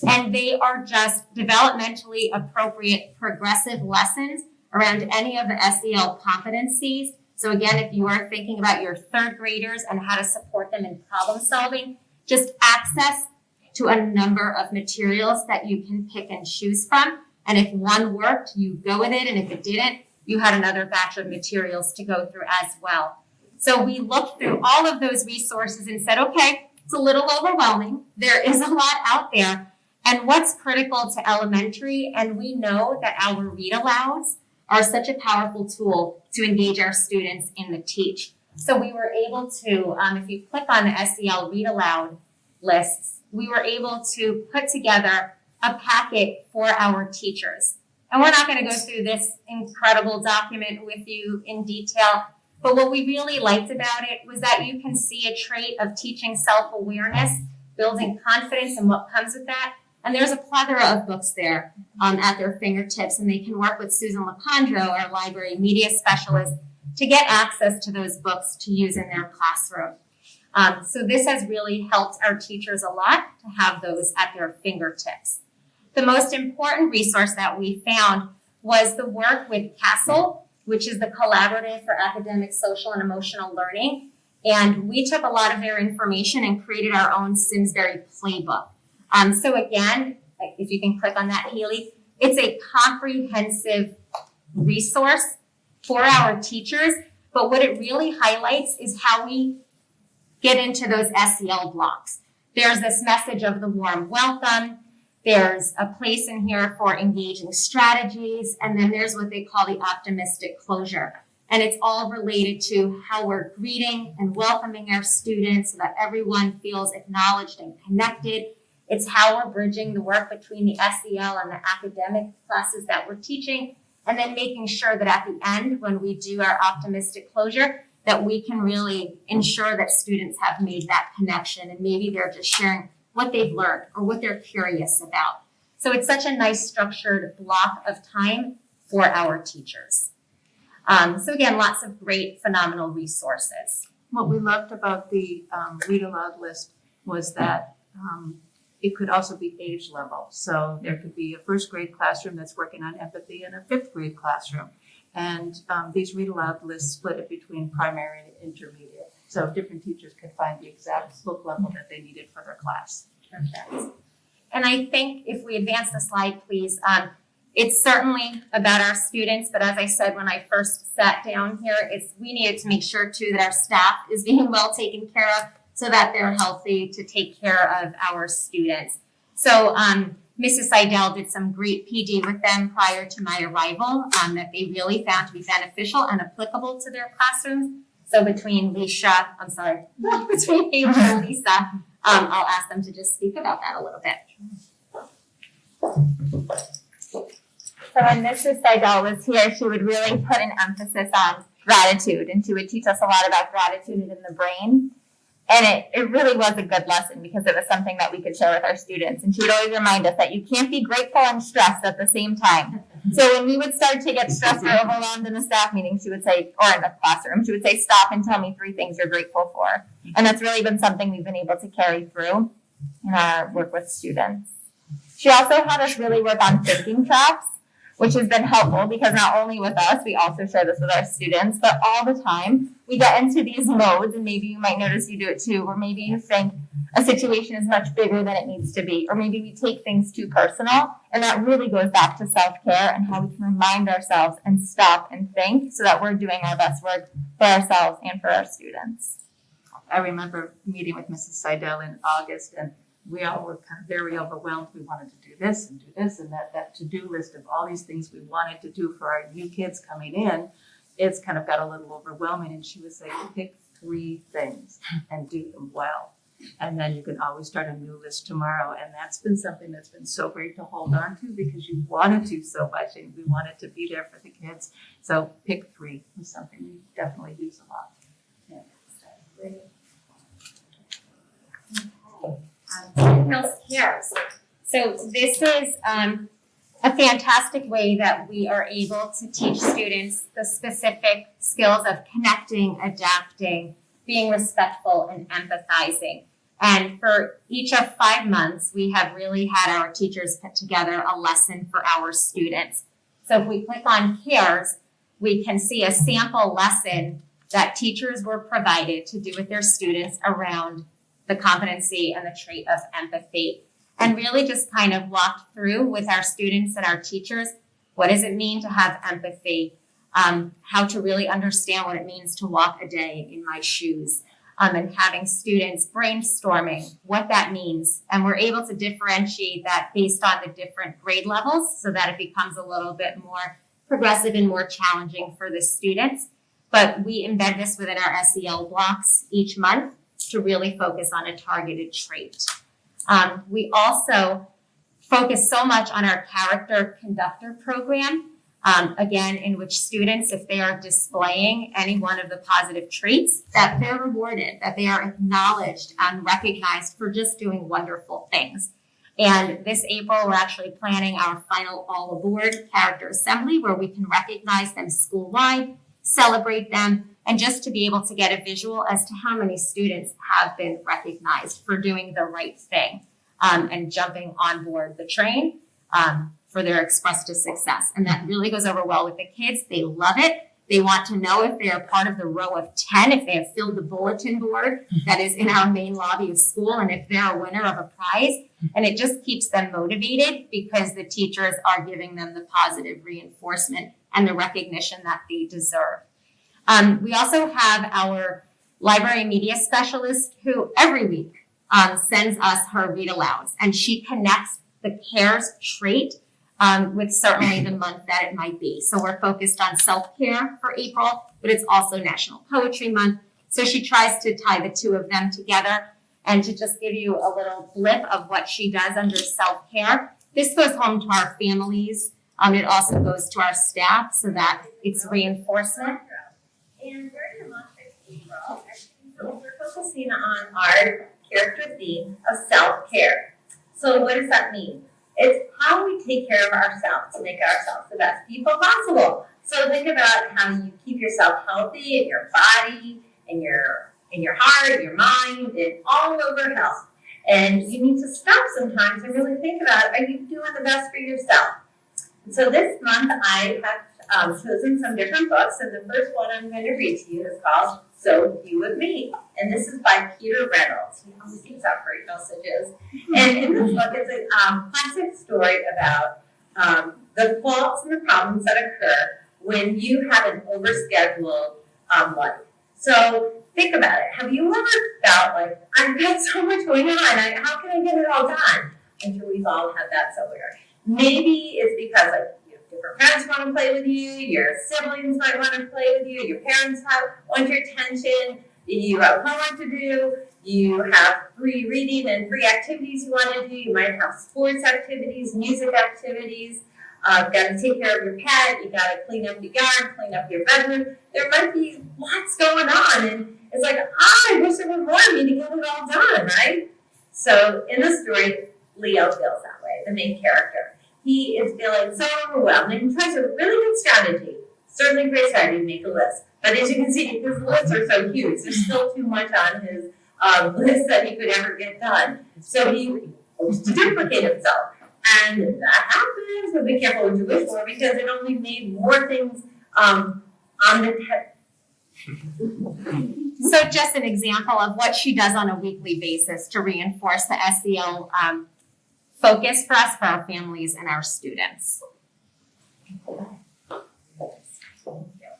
And they are just developmentally appropriate progressive lessons around any of the SEL competencies. So again, if you are thinking about your third graders and how to support them in problem solving, just access to a number of materials that you can pick and choose from. And if one worked, you go with it. And if it didn't, you had another batch of materials to go through as well. So we looked through all of those resources and said, okay, it's a little overwhelming. There is a lot out there. And what's critical to elementary, and we know that our read alouds are such a powerful tool to engage our students in the teach. So we were able to, if you click on the SEL read aloud lists, we were able to put together a packet for our teachers. And we're not going to go through this incredible document with you in detail, but what we really liked about it was that you can see a trait of teaching self-awareness, building confidence, and what comes with that. And there's a plethora of books there at their fingertips, and they can work with Susan LaCondro, our library media specialist, to get access to those books to use in their classroom. So this has really helped our teachers a lot to have those at their fingertips. The most important resource that we found was the work with CASTLE, which is the Collaborative for Academic, Social, and Emotional Learning. And we took a lot of their information and created our own Simsbury playbook. So again, if you can click on that, Haley, it's a comprehensive resource for our teachers. But what it really highlights is how we get into those SEL blocks. There's this message of the warm welcome. There's a place in here for engaging strategies. And then there's what they call the optimistic closure. And it's all related to how we're greeting and welcoming our students so that everyone feels acknowledged and connected. It's how we're bridging the work between the SEL and the academic classes that we're teaching. And then making sure that at the end, when we do our optimistic closure, that we can really ensure that students have made that connection and maybe they're just sharing what they've learned or what they're curious about. So it's such a nice structured block of time for our teachers. So again, lots of great, phenomenal resources. what we loved about the read aloud list was that it could also be age level. So there could be a first grade classroom that's working on empathy and a fifth grade classroom. And these read aloud lists split it between primary and intermediate. So different teachers could find the exact book level that they needed for their class. Perfect. And I think if we advance the slide, please, It's certainly about our students, but as I said when I first sat down here, we needed to make sure too that our staff is being well taken care of so that they're healthy to take care of our students. So Mrs. Seidel did some great PD with them prior to my arrival that they really found to be beneficial and applicable to their classrooms. So between Haley and Lisa, I'll ask them to just speak about that a little bit. So when Mrs. Seidel was here, she would really put an emphasis on gratitude, and she would teach us a lot about gratitude in the brain. And it really was a good lesson because it was something that we could share with our students. And she would always remind us that you can't be grateful and stressed at the same time. So when we would start to get stressed or overwhelmed in a staff meeting, she would say, or in the classroom, she would say, stop and tell me 3 things you're grateful for. And that's really been something we've been able to carry through in our work with students. She also had us really work on thinking traps, which has been helpful because not only with us, we also share this with our students, but all the time we get into these modes, and maybe you might notice you do it too, where maybe you think a situation is much bigger than it needs to be, or maybe we take things too personal, and that really goes back to self-care and how we can remind ourselves and stop and think so that we're doing our best work for ourselves and for our students. I remember meeting with Mrs. Seidel in August, and we all were kind of very overwhelmed. We wanted to do this, and that to-do list of all these things we wanted to do for our new kids coming in, it's kind of got a little overwhelming. And she would say, pick 3 things and do them well. And then you can always start a new list tomorrow. And that's been something that's been so great to hold on to because you wanted to so much and we wanted to be there for the kids. So pick 3 is something we definitely use a lot. Yeah. Health Cares. So this is a fantastic way that we are able to teach students the specific skills of connecting, adapting, being respectful, and empathizing. And for each of 5 months, we have really had our teachers put together a lesson for our students. So if we click on Cares, we can see a sample lesson that teachers were provided to do with their students around the competency and the trait of empathy, and really just kind of walked through with our students and our teachers, what does it mean to have empathy, how to really understand what it means to walk a day in my shoes, and having students brainstorming what that means. And we're able to differentiate that based on the different grade levels so that it becomes a little bit more progressive and more challenging for the students. But we embed this within our SEL blocks each month to really focus on a targeted trait. We also focus so much on our character conductor program, again, in which students, if they are displaying any one of the positive traits, that they're rewarded, that they are acknowledged and recognized for just doing wonderful things. And this April, we're actually planning our final all aboard character assembly where we can recognize them school-wide, celebrate them, and just to be able to get a visual as to how many students have been recognized for doing the right thing and jumping on board the train for their Express to Success. And that really goes over well with the kids. They love it. They want to know if they are part of the row of 10, if they have filled the bulletin board that is in our main lobby of school, and if they're a winner of a prize. And it just keeps them motivated because the teachers are giving them the positive reinforcement and the recognition that they deserve. We also have our library media specialist who every week sends us her read alouds, and she connects the CARES trait with certainly the month that it might be. So we're focused on self-care for April, but it's also National Poetry Month. So she tries to tie the 2 of them together. And to just give you a little blip of what she does under self-care, this goes home to our families. It also goes to our staff so that it's reinforcement. And during the month of April, we're focusing on our character theme of self-care. So what does that mean? It's how we take care of ourselves to make ourselves the best people possible. So think about how you keep yourself healthy in your body, in your heart, your mind, and all over health. And you need to stop sometimes and really think about, are you doing the best for yourself? And so this month I have chosen some different books, and the first one I'm going to read to you is called So You With Me. And this is by Peter Reynolds. He always gives out great messages. And in this book, it's a classic story about the faults and the problems that occur when you have an overscheduled life. So think about it. Have you ever felt like, I've got so much going on, how can I get it all done? I'm sure we've all had that somewhere. Maybe it's because different friends want to play with you, your siblings might want to play with you, your parents want your attention, you have homework to do, you have free reading and free activities you want to do, you might have sports activities, music activities, you've got to take care of your pet, you got to clean up your yard, clean up your bedroom. There might be lots going on, and it's like, I wish there were more of me to get it all done, right? So in the story, Leo feels that way, the main character. He is feeling so overwhelmed, and he tries a really good strategy. Certainly a great strategy to make a list. But as you can see, his lists are so huge. There's still too much on his list that he could ever get done. So he hopes to duplicate himself. And that happens, but be careful what you wish for, because it only made more things on the So just an example of what she does on a weekly basis to reinforce the SEL focus for us, for our families and our students.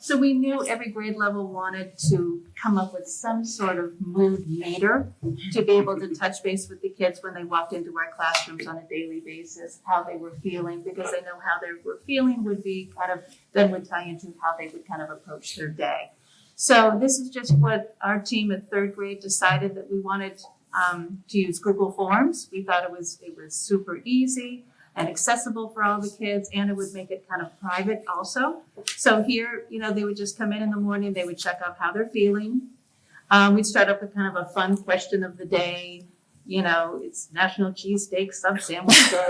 So we knew every grade level wanted to come up with some sort of mood meter to be able to touch base with the kids when they walked into our classrooms on a daily basis, how they were feeling, because they know how they were feeling would be then would tie into how they would kind of approach their day. So this is just what our team at third grade decided that we wanted to use Google Forms. We thought it was super easy and accessible for all the kids, and it would make it kind of private also. So here, they would just come in the morning, they would check out how they're feeling. We'd start up with kind of a fun question of the day. It's National Cheesesteak Sub Sandwich Day.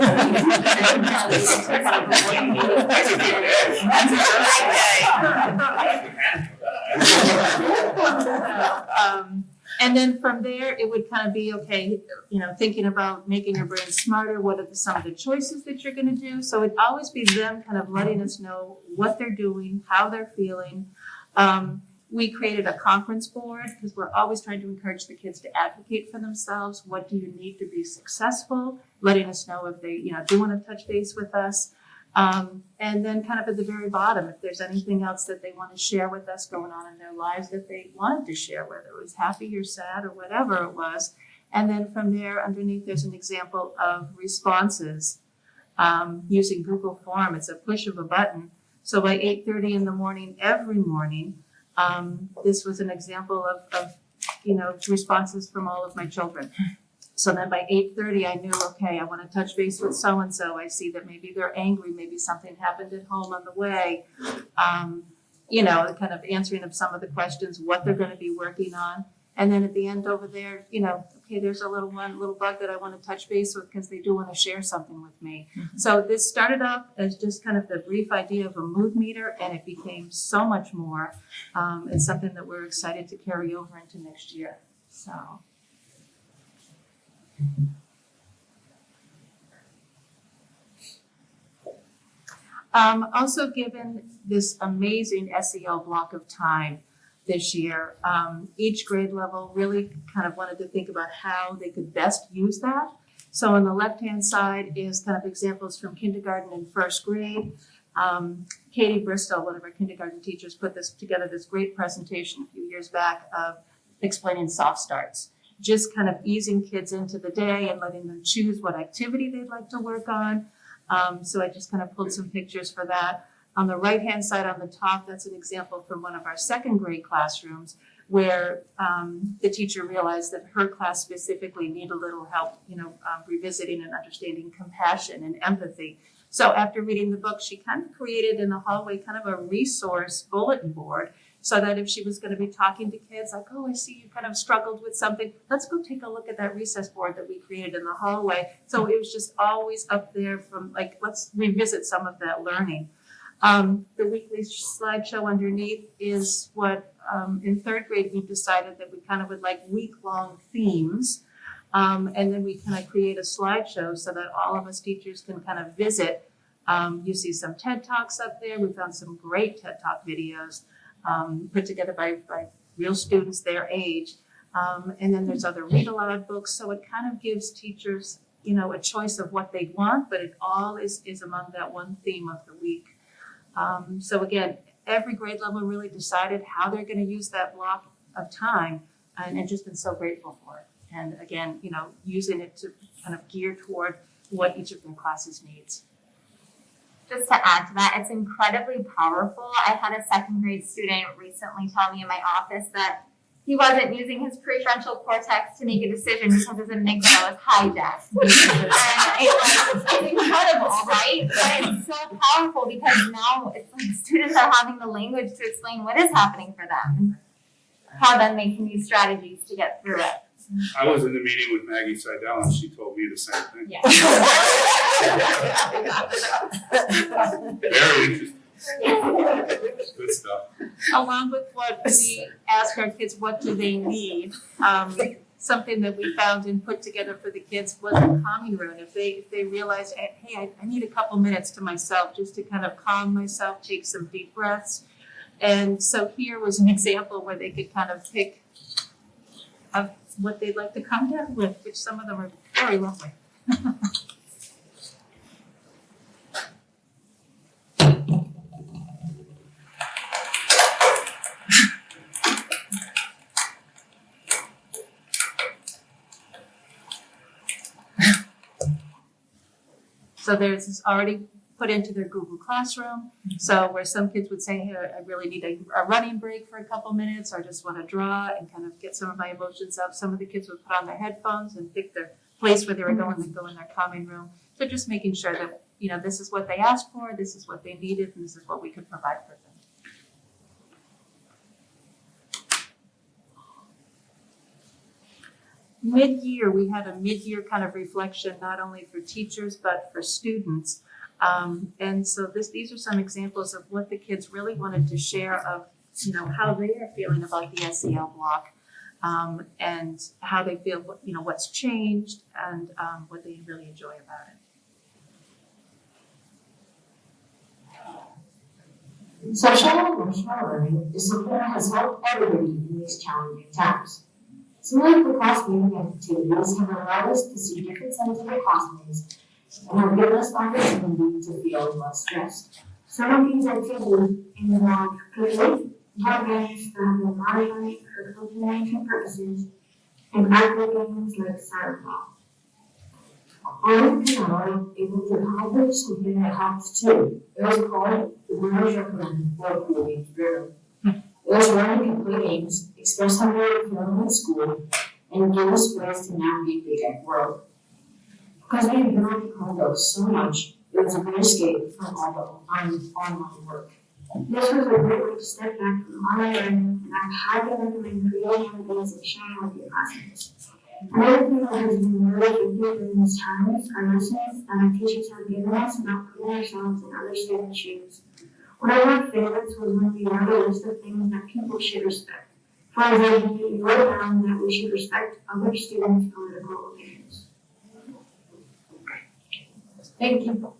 And then from there, it would kind of be, okay, thinking about making your brain smarter, what are some of the choices that you're going to do? So it'd always be them kind of letting us know what they're doing, how they're feeling. We created a conference board because we're always trying to encourage the kids to advocate for themselves. What do you need to be successful? Letting us know if they, do want to touch base with us. And then kind of at the very bottom, if there's anything else that they want to share with us going on in their lives that they wanted to share, whether it was happy or sad or whatever it was. And then from there, underneath, there's an example of responses using Google Form. It's a push of a button. So by 8:30 in the morning, every morning, this was an example of responses from all of my children. So then by 8:30, I knew, okay, I want to touch base with so-and-so. I see that maybe they're angry, maybe something happened at home on the way. Kind of answering of some of the questions, what they're going to be working on. And then at the end over there, okay, there's a little bug that I want to touch base with because they do want to share something with me. Mm-hmm. So this started off as just kind of the brief idea of a mood meter, and it became so much more. It's something that we're excited to carry over into next year. So. Also given this amazing SEL block of time this year, each grade level really kind of wanted to think about how they could best use that. So on the left-hand side is kind of examples from kindergarten and first grade. Katie Bristol, one of our kindergarten teachers, put together this great presentation a few years back of explaining soft starts. Just kind of easing kids into the day and letting them choose what activity they'd like to work on. So I just kind of pulled some pictures for that. On the right-hand side on the top, that's an example from one of our second grade classrooms where the teacher realized that her class specifically needed a little help, revisiting and understanding compassion and empathy. So after reading the book, she kind of created in the hallway kind of a resource bulletin board so that if she was going to be talking to kids, like, oh, I see you kind of struggled with something, let's go take a look at that recess board that we created in the hallway. So it was just always up there from like, let's revisit some of that learning. The weekly slideshow underneath is what in third grade we decided that we kind of would like week-long themes. And then we kind of create a slideshow so that all of us teachers can kind of visit. You see some TED Talks up there. We found some great TED Talk videos put together by real students their age. And then there's other read aloud books. So it kind of gives teachers a choice of what they want, but it all is among that one theme of the week. So again, every grade level really decided how they're gonna use that block of time and just been so grateful for it. And again, using it to kind of gear toward what each of their classes needs. Just to add to that, it's incredibly powerful. I had a second grade student recently tell me in my office that he wasn't using his prefrontal cortex to make a decision because his amygdala was hijacked. And it's incredible, right? But it's so powerful because now it's like students are having the language to explain what is happening for them, how then they can use strategies to get through it. I was in the meeting with Maggie Seidel and she told me the same thing. Yeah. Very interesting. Good stuff. Along with what we ask our kids, what do they need? Something that we found and put together for the kids was a calming room. If they realize, hey, I need a couple minutes to myself just to kind of calm myself, take some deep breaths. And so here was an example where they could kind of pick of what they'd like to calm down with, which some of them are very lovely. So there's this already put into their Google Classroom. So where some kids would say, hey, I really need a running break for a couple minutes, or I just want to draw and kind of get some of my emotions out. Some of the kids would put on their headphones and pick their place where they were going and go in their calming room. So just making sure that, this is what they asked for, this is what they needed, and this is what we could provide for them. Mid-year, we had a mid-year kind of reflection, not only for teachers, but for students. And so these are some examples of what the kids really wanted to share of, how they are feeling about the SEL block, and how they feel, what's changed and what they really enjoy about it. Social and emotional learning is something that has helped everybody in these challenging times. Some of the class meeting activities have allowed us to see different sides of our classmates and have given us the opportunity to feel less stressed. Some of these activities involve creating games that have been monitored for COVID-19 purposes and active games like silent ball. On the panel, able to accomplish something that helps too. It was called the Winners Recommended for Cool Games Bureau. It was learn to complete games, express how they were feeling in school, and give us ways to navigate the ed world. Because we had been on the Conductor so much, it was a great escape from all the online work. This was a great way to step back from online learning, and I highly recommend creating ideas and sharing with your classmates. Another thing that has been really effective during these times are lessons that our teachers have given us about putting ourselves in other students' shoes. One of my favorites was when we wrote a list of things that people should respect. For example, we wrote down that we should respect other students' political opinions. Thank you.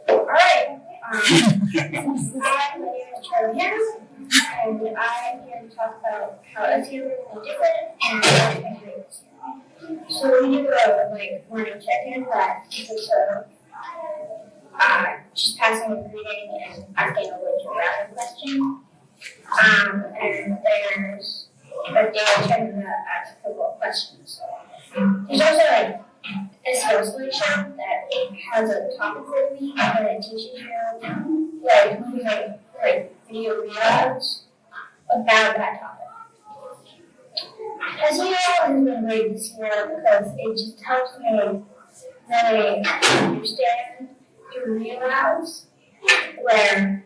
Alright, hi, my name is Charlie Harris, and I'm here to talk about how SEL is different and how it's great. So we do a morning check-in that consists of just passing a greeting and asking a random question. And there's a daily check-in that asks a couple of questions. There's also a SEL Slideshow that has a topic for the week and it teaches you video readouts about that topic. SEL has been great this year because it just helps me really understand through readouts where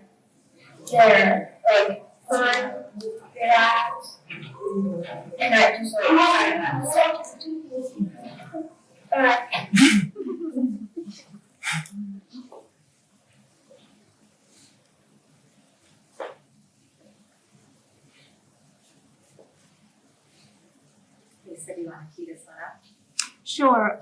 they're fun readouts and not just talking about the subject. Sure.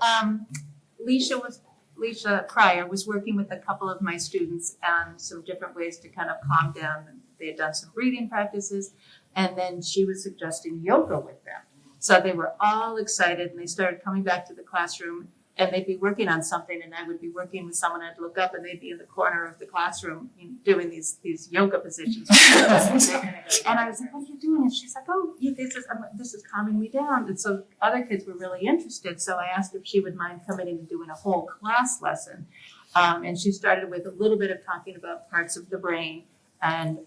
Alicia was Alicia Cryers was working with a couple of my students on some different ways to kind of calm down. They had done some reading practices, and then she was suggesting yoga with them. So they were all excited, and they started coming back to the classroom, and they'd be working on something, and I would be working with someone. I'd look up, and they'd be in the corner of the classroom, doing these yoga positions. And I was like, "What are you doing?" And she's like, "Oh, this is calming me down." And so other kids were really interested. So I asked if she would mind coming in and doing a whole class lesson. And she started with a little bit of talking about parts of the brain, and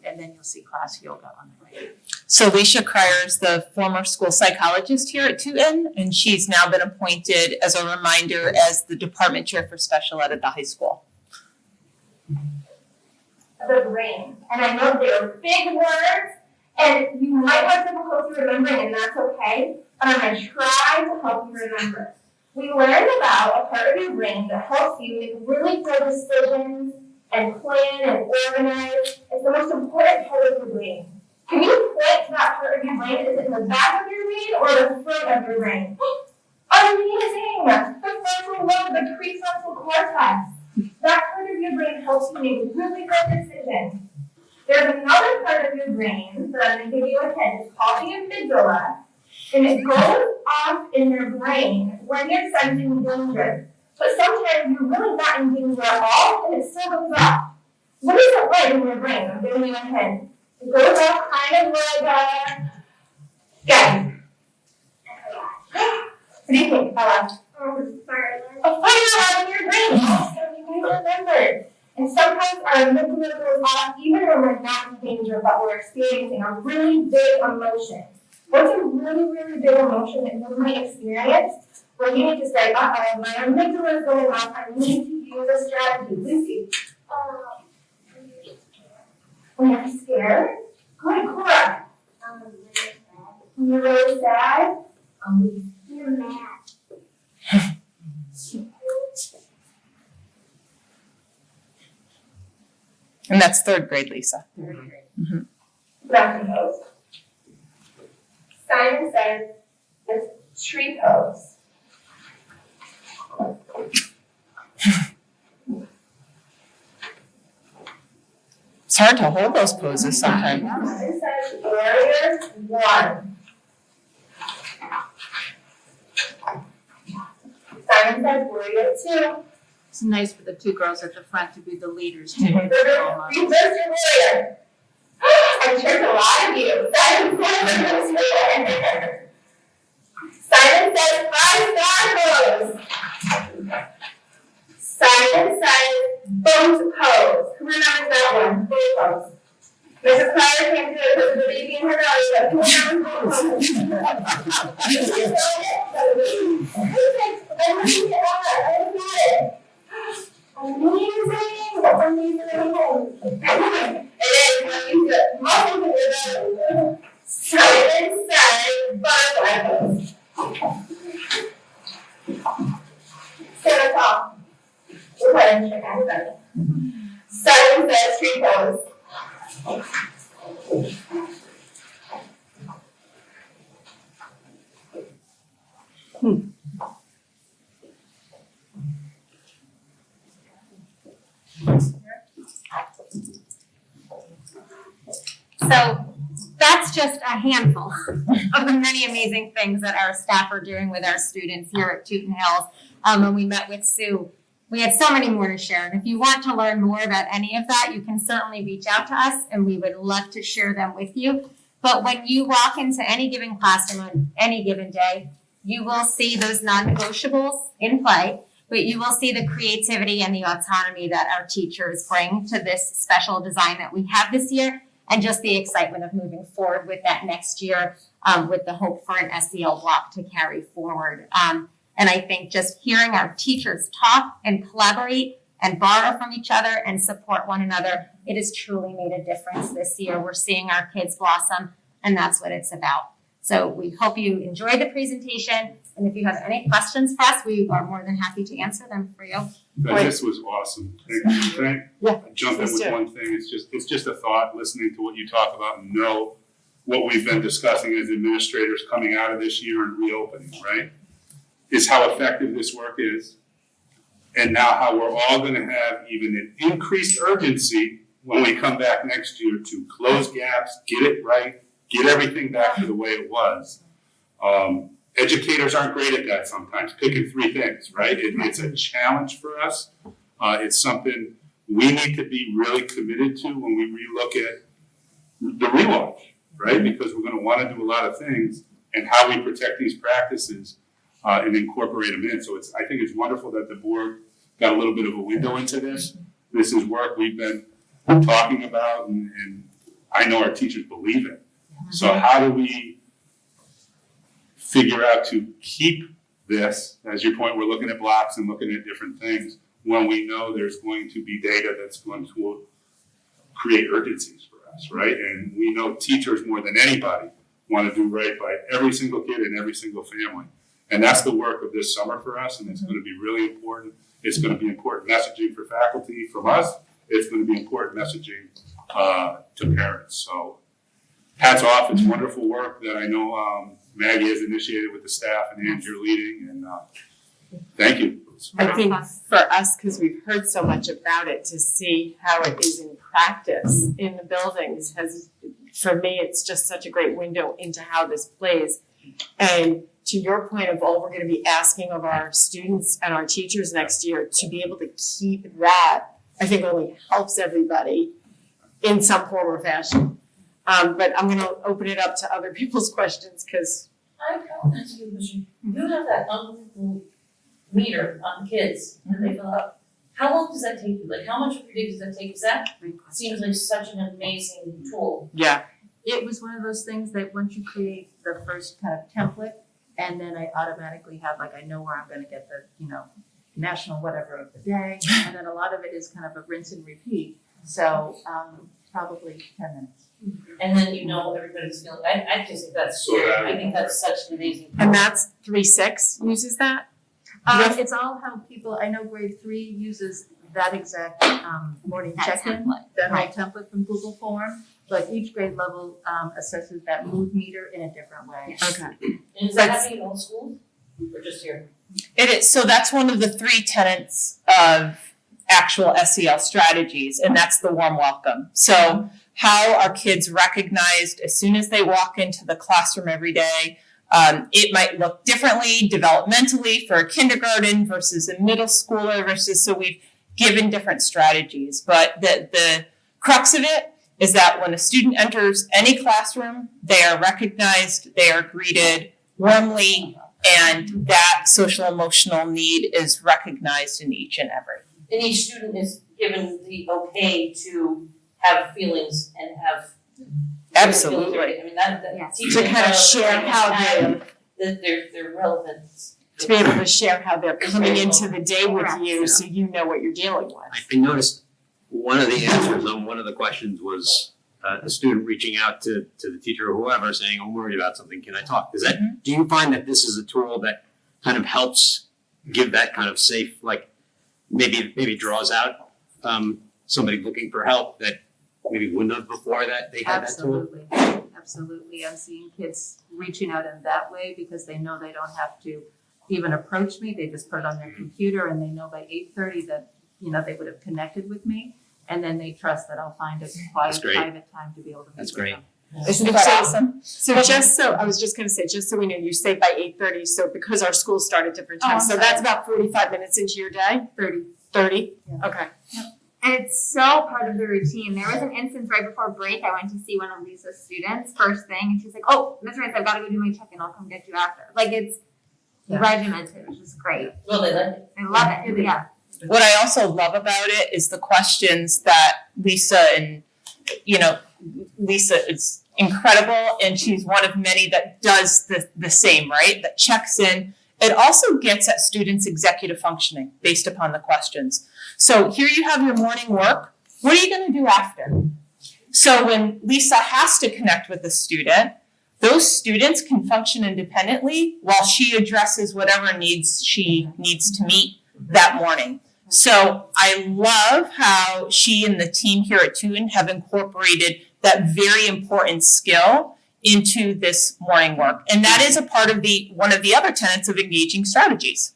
then you'll see class yoga on the right. So Alicia Cryers, the former school psychologist here at 2N, and she's now been appointed, as a reminder, as the department chair for special ed at the high school. The brain. And I know they're big words, and you might have difficulty remembering, and that's okay, but I'm going to try to help you remember. We learned about a part of your brain that helps you make really good decisions and plan and organize. It's the most important part of your brain. Can you point to that part of your brain? Is it in the back of your brain or the front of your brain? Amazing! The frontal lobe, the prefrontal cortex. That part of your brain helps you make really good decisions. There's another part of your brain that I'm going to give you a hint. It's called the amygdala, and it goes off in your brain when you're sensing danger. But sometimes you're really not in danger at all, and it still goes off. What is it like in your brain? I'm giving you a hint. It goes off kind of like guys. What do you think, Ella? A fire alarm in your brain. So you guys remembered. And sometimes our amygdala goes off even when we're not in danger, but we're experiencing a really big emotion. What's a really, really big emotion that you might experience? Where you need to say, uh-oh, my amygdala is going off. I need to use a strategy. Lucy? When you're scared? Good, Cora. When you're really sad? You're mad. And that's third grade, Lisa. Third grade. Mm-hmm. Mountain pose. Simon says it's tree pose. It's hard to hold those poses sometimes. Simon says warrior one. Simon says warrior two. It's nice for the two girls at the front to be the leaders too. Reverse your warrior. I tricked a lot of you. Simon says warrior. Simon says 5-star pose. Simon says boat pose. Who remembers that one? Boat pose. Mrs. Cryers came to it with the baby in her belly, but who remembers boat pose? Amazing! Amazing! It is when you put muscles in your belly. Simon says butterfly pose. Stand up. We're playing check out belly. Simon says tree pose. So that's just a handful of the many amazing things that our staff are doing with our students here at Tooten Hills. When we met with Sue, we had so many more to share. And if you want to learn more about any of that, you can certainly reach out to us and we would love to share them with you. But when you walk into any given classroom on any given day, you will see those non-negotiables in play, but you will see the creativity and the autonomy that our teachers bring to this special design that we have this year, and just the excitement of moving forward with that next year, with the hope for an SEL block to carry forward. And I think just hearing our teachers talk and collaborate and borrow from each other and support one another, it has truly made a difference this year. We're seeing our kids blossom, and that's what it's about. So we hope you enjoyed the presentation, and if you have any questions for us, we are more than happy to answer them for you. This was awesome. Thank you. Can Yeah, I jump in with one thing? It's just a thought, listening to what you talk about and know what we've been discussing as administrators coming out of this year and reopening, right? Is how effective this work is. and now how we're all gonna have even an increased urgency when we come back next year to close gaps, get it right, get everything back to the way it was. Educators aren't great at that sometimes, picking three things, right? It's a challenge for us. It's something we need to be really committed to when we relook at the relaunch, right? Because we're gonna wanna do a lot of things, and how we protect these practices and incorporate them in. So I think it's wonderful that the board got a little bit of a window into this. This is work we've been talking about, and I know our teachers believe it. So how do we figure out to keep this, as your point, we're looking at blocks and looking at different things, when we know there's going to be data that's going to create urgencies for us, right? And we know teachers more than anybody want to do right by every single kid and every single family. And that's the work of this summer for us, and it's going to be really important. It's going to be important messaging for faculty from us. It's going to be important messaging to parents. So hats off. It's wonderful work that I know Maggie has initiated with the staff and Ange, you're leading, and thank you. I think for us, because we've heard so much about it, to see how it is in practice in the buildings has, for me, it's just such a great window into how this plays. And to your point of all we're going to be asking of our students and our teachers next year, to be able to keep that, I think only helps everybody in some form or fashion. But I'm going to open it up to other people's questions because That's a good question. You have that unbelievable meter on the kids that they fill out. How long does that take you? Like, how much of your day does that take? Because that seems like such an amazing tool. Yeah. It was one of those things that once you create the first kind of template, and then I automatically have, like, I know where I'm gonna get the, national whatever of the day, and then a lot of it is kind of a rinse and repeat. So, probably 10 minutes. And then everybody's feeling, I just think that's, I think that's such an amazing tool. And that's 3-6 uses that? It's all how people, I know grade 3 uses that exact morning That check-in, template, that whole right. template from Google Form, but each grade level assesses that mood meter in a different way. Okay. And is that happening in all schools or just here? It is, so that's one of the 3 tenets of actual SEL strategies, and that's the warm welcome. So how are kids recognized as soon as they walk into the classroom every day? It might look differently developmentally for a kindergarten versus a middle schooler versus, so we've given different strategies. But the crux of it is that when a student enters any classroom, they are recognized, they are greeted warmly, and that social emotional need is recognized in each and every. And each student is given the okay to have feelings and have. Absolutely. I mean, that Yes. teaching To kind of share how that they're relevant. to be able to share how they're coming into the day with you, so you know what you're dealing with. I noticed one of the answers on one of the questions was a student reaching out to the teacher or whoever saying, I'm worried about something, can I talk? Do you find that this is a tool that kind of helps give that kind of safe, like maybe draws out somebody looking for help that maybe wouldn't have before that they had that tool? Absolutely. I'm seeing kids reaching out in that way because they know they don't have to even approach me. They just put it on their computer and they know by 8:30 that, they would have connected with me. And then they trust that I'll find a quiet, private time to be able to meet with them. Isn't that awesome? So I was just gonna say, just so we know, you say by 8:30, so because our schools start at different times, so that's about 45 minutes into your day? 30? Yeah. Okay. And it's so part of the routine. There was an instance right before break, I went to see one of Lisa's students, first thing, and she's like, oh, Ms. Rice, I've got to go do my check-in, I'll come get you after. Like, it's regimented, which is great. Well, they like it. I love it, yeah. What I also love about it is the questions that Lisa and, Lisa is incredible, and she's one of many that does the same, right? That checks in. It also gets at students' executive functioning based upon the questions. So here you have your morning work. What are you going to do after? So when Lisa has to connect with a student, those students can function independently while she addresses whatever needs she needs to meet that morning. So I love how she and the team here at Tune have incorporated that very important skill into this morning work. And that is a part of one of the other tenets of engaging strategies,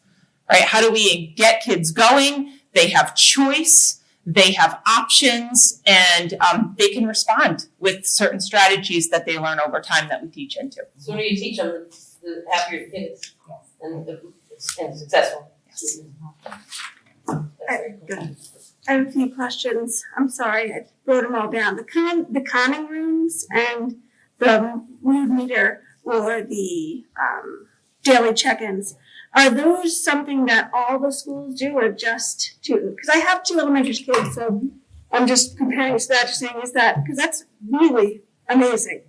right? How do we get kids going? They have choice, they have options, and they can respond with certain strategies that they learn over time that we teach into. The sooner you teach them, the happier the kid is, and successful. Yes. I have a few questions. I'm sorry, I wrote them all down. The conning rooms and the mood meter or the daily check-ins, are those something that all the schools do or just two? Because I have 2 elementary kids, so I'm just comparing to that, just saying because that's really amazing.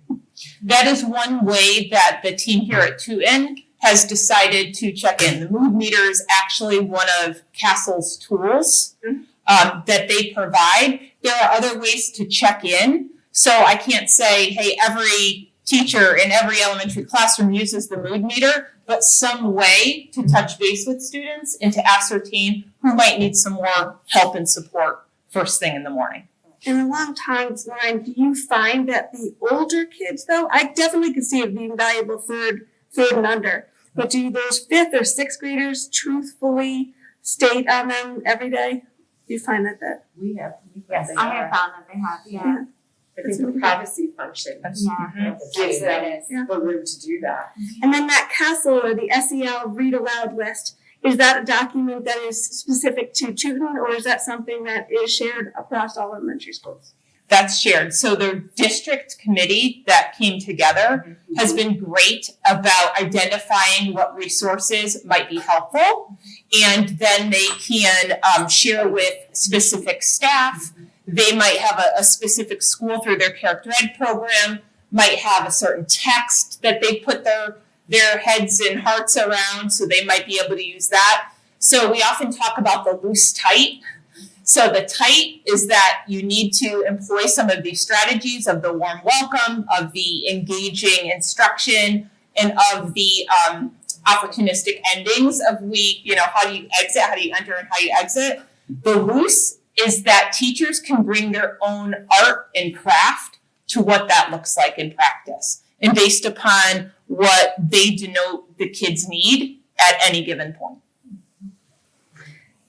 That is one way that the team here at 2N has decided to check in. The mood meter is actually one of Castle's tools that they provide. There are other ways to check in. So I can't say, hey, every teacher in every elementary classroom uses the mood meter, but some way to touch base with students and to ascertain who might need some more help and support first thing in the morning. And along time's line, do you find that the older kids, though, I definitely could see it being valuable third and under, but do those 5th or 6th graders truthfully state on them every day? Do you find that? Yes, I have found that they have, yeah. I think the privacy function gives them the room to do that. And then that CASEL or the SEL read aloud list, is that a document that is specific to Chewton, or is that something that is shared across all elementary schools? That's shared. So the district committee that came together has been great about identifying what resources might be helpful, and then they can share with specific staff. They might have a specific school through their character ed program, might have a certain text that they put their heads and hearts around, so they might be able to use that. So we often talk about the loose tight. So the tight is that you need to employ some of these strategies of the warm welcome, of the engaging instruction, and of the opportunistic endings of how do you exit, how do you enter, and how you exit. The loose is that teachers can bring their own art and craft to what that looks like in practice, and based upon what they denote the kids need at any given point.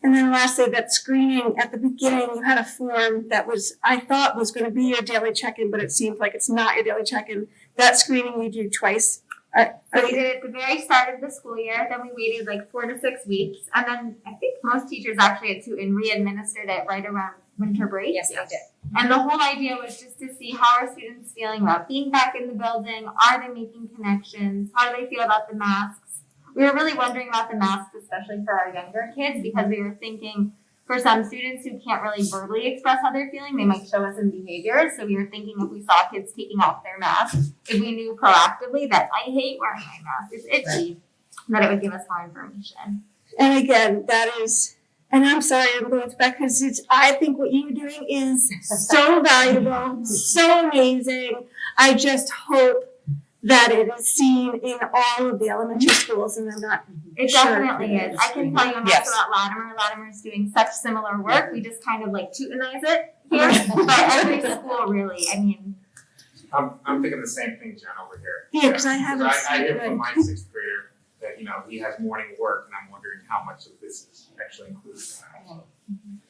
And then lastly, that screening at the beginning, you had a form that I thought was going to be your daily check-in, but it seems like it's not your daily check-in. That screening you do twice. So we did it at the very start of the school year, then we waited like 4 to 6 weeks, and then I think most teachers actually had to re-administered it right around winter break. Yes, I did. And the whole idea was just to see how are students feeling about being back in the building, are they making connections, how do they feel about the masks. We were really wondering about the masks, especially for our younger kids, because we were thinking for some students who can't really verbally express how they're feeling, they might show us in behaviors. So we were thinking if we saw kids taking off their masks, if we knew proactively that I hate wearing my mask, it's itchy, that it would give us more information. And again, that is, and I'm sorry I'm going back because I think what you're doing is so valuable, so amazing. I just hope that it is seen in all of the elementary schools, and I'm not It sure definitely is. I can tell you I'm also at Latimer. Latimer is doing such similar work. We just kind of like Teutonize it here. But every school really, I mean. I'm thinking the same thing, Jen, over here. Yeah, because I haven't I seen hear from it. my 6th grader that, he has morning work, and I'm wondering how much of this is actually included in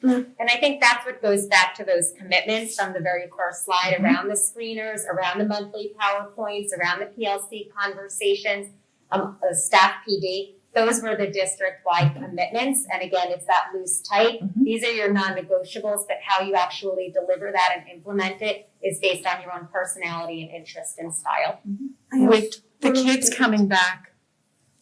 that. And I think that's what goes back to those commitments from the very first slide around the screeners, around the monthly PowerPoints, around the PLC conversations, staff PD. Those were the district-wide commitments. And again, it's that loose tight. These are your non-negotiables, but how you actually deliver that and implement it is based on your own personality and interest and style. With the kids coming back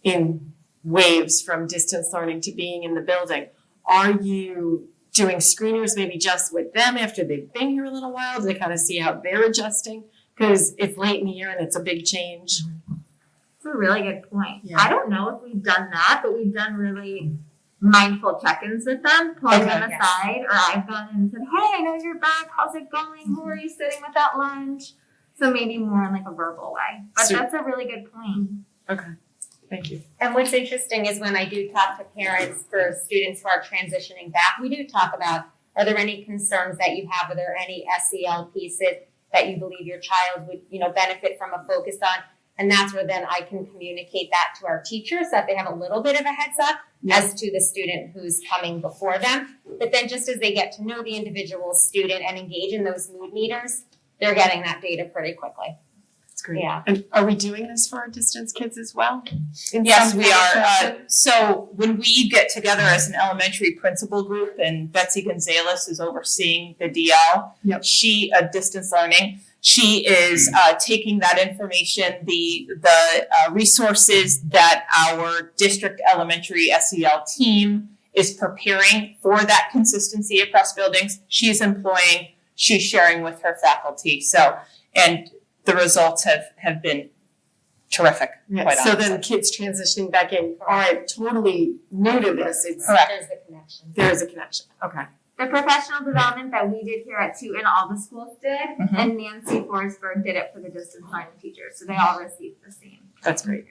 in waves from distance learning to being in the building, are you doing screeners maybe just with them after they've been here a little while to kind of see how they're adjusting? Because it's late in the year and it's a big change. That's a really good point. Yeah. I don't know if we've done that, but we've done really mindful check-ins with them, pulling them aside, or I've gone in and said, hey, I know you're back. How's it going? Who are you sitting with at lunch? So maybe more in like a verbal way. But that's a really good point. Okay, thank you. And what's interesting is when I do talk to parents for students who are transitioning back, we do talk about, are there any concerns that you have? Are there any SEL pieces that you believe your child would, benefit from a focus on? And that's where then I can communicate that to our teachers so that they have a little bit of a heads up as to the student who's coming before them. But then just as they get to know the individual student and engage in those mood meters, they're getting that data pretty quickly. That's great. Yeah. And are we doing this for our distance kids as well? In Yes, some we kind of are. fashion? So when we get together as an elementary principal group and Betsy Gonzalez is overseeing the DL, Yep. she, distance learning, she is taking that information, the resources that our district elementary SEL team is preparing for that consistency across buildings. She's employing, she's sharing with her faculty. So, and the results have been terrific, Yeah, quite so honestly. then kids transitioning back in aren't totally new to this, it's, Correct. There's the connection. there is a connection, okay. The professional development that we did here at Two and all the schools did, Mhm. and Nancy Forsberg did it for the distance learning teachers, so they all received the same. That's great.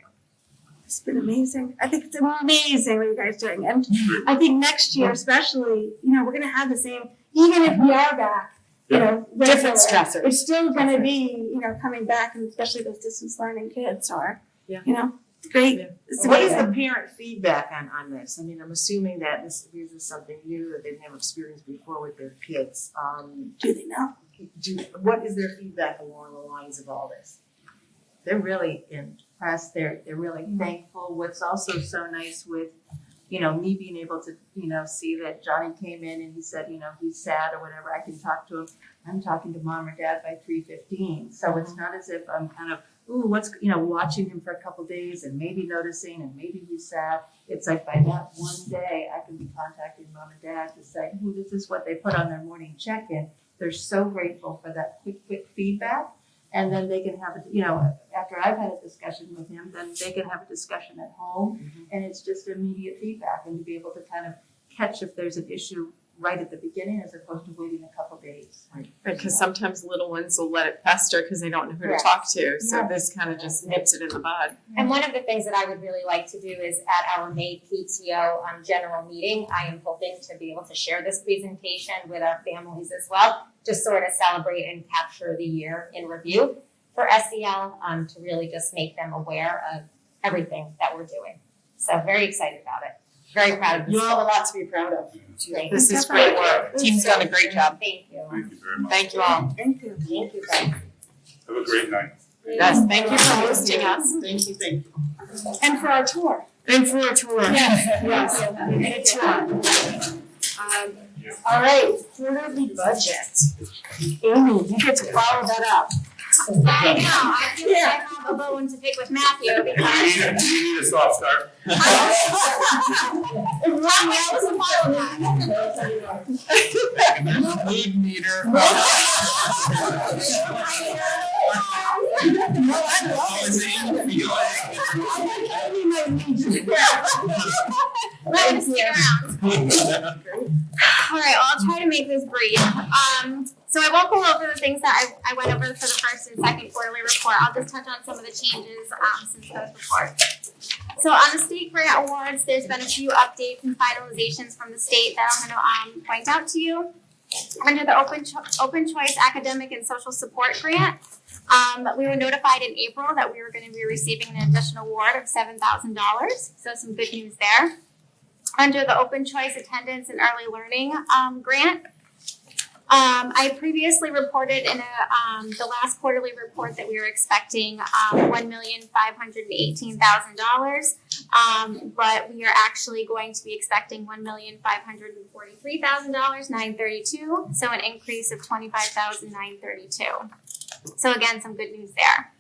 It's been amazing. I think it's amazing what you guys are doing. And I think next year especially, we're gonna have the same, even if we are back, regular, Different stressors. it's still gonna be, coming back, and especially those distance learning kids are, Yeah. great. Yeah. It's What is amazing. the parent feedback on this? I mean, I'm assuming that this is something new that they've never experienced before with their kids. Do they know? What is their feedback along the lines of all this? They're really impressed, they're really thankful. What's also so nice with, me being able to, see that Johnny came in and he said, he's sad or whatever, I can talk to him. I'm talking to mom or dad by 3:15. So it's not as if I'm kind of, watching him for a couple days and maybe noticing and maybe he's sad. It's like by that one day, I can be contacting mom and dad to say, this is what they put on their morning check-in. They're so grateful for that quick feedback. And then they can have, after I've had a discussion with him, then they can have a discussion at home. And it's just immediate feedback and to be able to kind of catch if there's an issue right at the beginning as opposed to waiting a couple days. Because sometimes little ones will let it fester because they don't know who to Correct. talk to, so Yeah. this kind of just nips it in the bud. And one of the things that I would really like to do is at our May PTO general meeting, I am hoping to be able to share this presentation with our families as well, to sort of celebrate and capture the year in review for SEL, to really just make them aware of everything that we're doing. So very excited about it. Very proud of this. You all have a lot to be proud of. Thank This is great work. Team's done a great job. Thank you. Thank you very much. Thank you all. Thank you. Thank you, guys. Have a great night. Yes, thank you for hosting us. Thank you. And for our tour. And for a tour. Yes, Yes, and a tour. All right, quarterly budget. Amy, you get to follow that up. I know, I feel like I have a bone to pick with Matthew Do because you need a soft start? I'm able to follow that. Mood meter. Let him stick around. All right, well, I'll try to make this brief. So I won't go over the things that I went over for the first and second quarterly report. I'll just touch on some of the changes since those reports. So on the state grant awards, there's been a few updates and finalizations from the state that I'm going to point out to you. Under the Open Choice Academic and Social Support Grant, we were notified in April that we were going to be receiving an additional award of $7,000. So some good news there. Under the Open Choice Attendance and Early Learning grant, I previously reported in the last quarterly report that we were expecting $1,518,000, but we are actually going to be expecting $1,543,000, $932, so an increase of $25,932. So again, some good news there.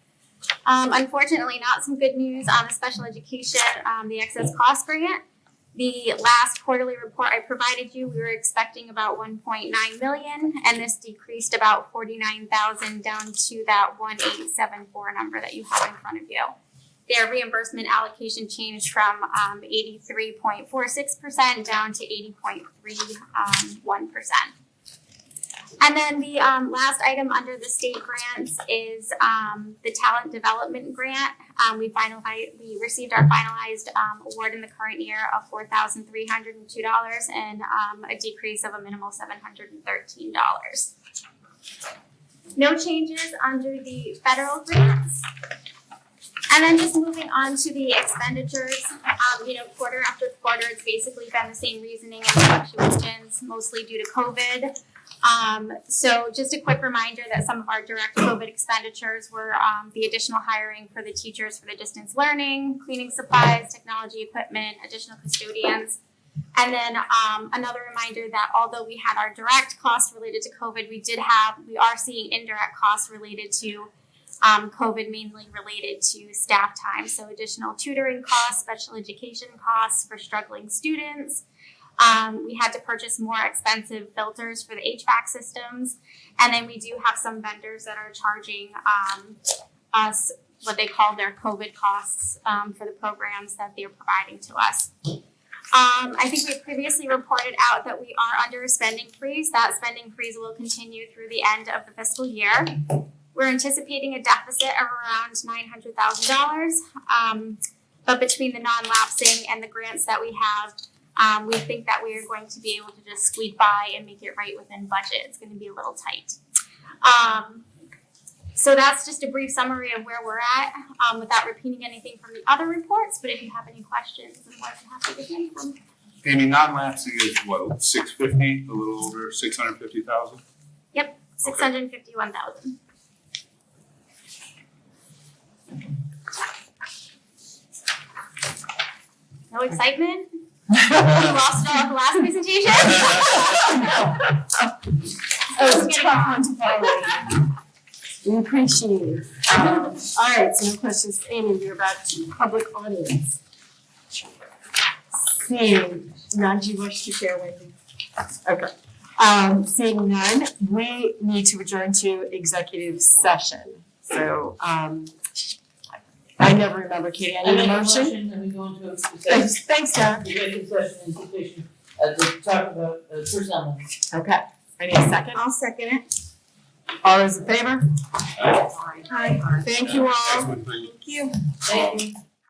Unfortunately, not some good news on the special education, the excess cost grant. The last quarterly report I provided you, we were expecting about 1.9 million, and this decreased about 49,000 down to that 1874 number that you have in front of you. Their reimbursement allocation changed from 83.46% down to 80.31%. And then the last item under the state grants is the talent development grant. We received our finalized award in the current year of $4,302 and a decrease of a minimal $713. No changes under the federal grants. And then just moving on to the expenditures, quarter after quarter, it's basically been the same reasoning and fluctuations, mostly due to COVID. So just a quick reminder that some of our direct COVID expenditures were the additional hiring for the teachers for the distance learning, cleaning supplies, technology equipment, additional custodians. And then another reminder that although we had our direct costs related to COVID, we are seeing indirect costs related to COVID, mainly related to staff time. So additional tutoring costs, special education costs for struggling students. We had to purchase more expensive filters for the HVAC systems. And then we do have some vendors that are charging us what they call their COVID costs for the programs that they're providing to us. I think we previously reported out that we are under a spending freeze. That spending freeze will continue through the end of the fiscal year. We're anticipating a deficit of around $900,000. But between the non-lapsing and the grants that we have, we think that we are going to be able to just squeak by and make it right within budget. It's going to be a little tight. So that's just a brief summary of where we're at, without repeating anything from the other reports. But if you have any questions, I'm more than happy to answer them. Amy, non-lapsing is what, 650, a little over 650,000? Yep, 651,000. No excitement? You lost it all at the last presentation? Oh, it's a tough one to follow. We appreciate it. All right, so no questions for Amy. We're about to public audience. Seeing none, do you wish to share, Wendy? Okay. Seeing none, we need to adjourn to executive session. So, I never remember, Katie, I need a motion. And we go into a Thanks, Deb. executive session in situation, to talk about personnel. Okay, I need a second. I'll second it. All those in favor? Aye. Thank you all. Excellent. Thank you. Thank you.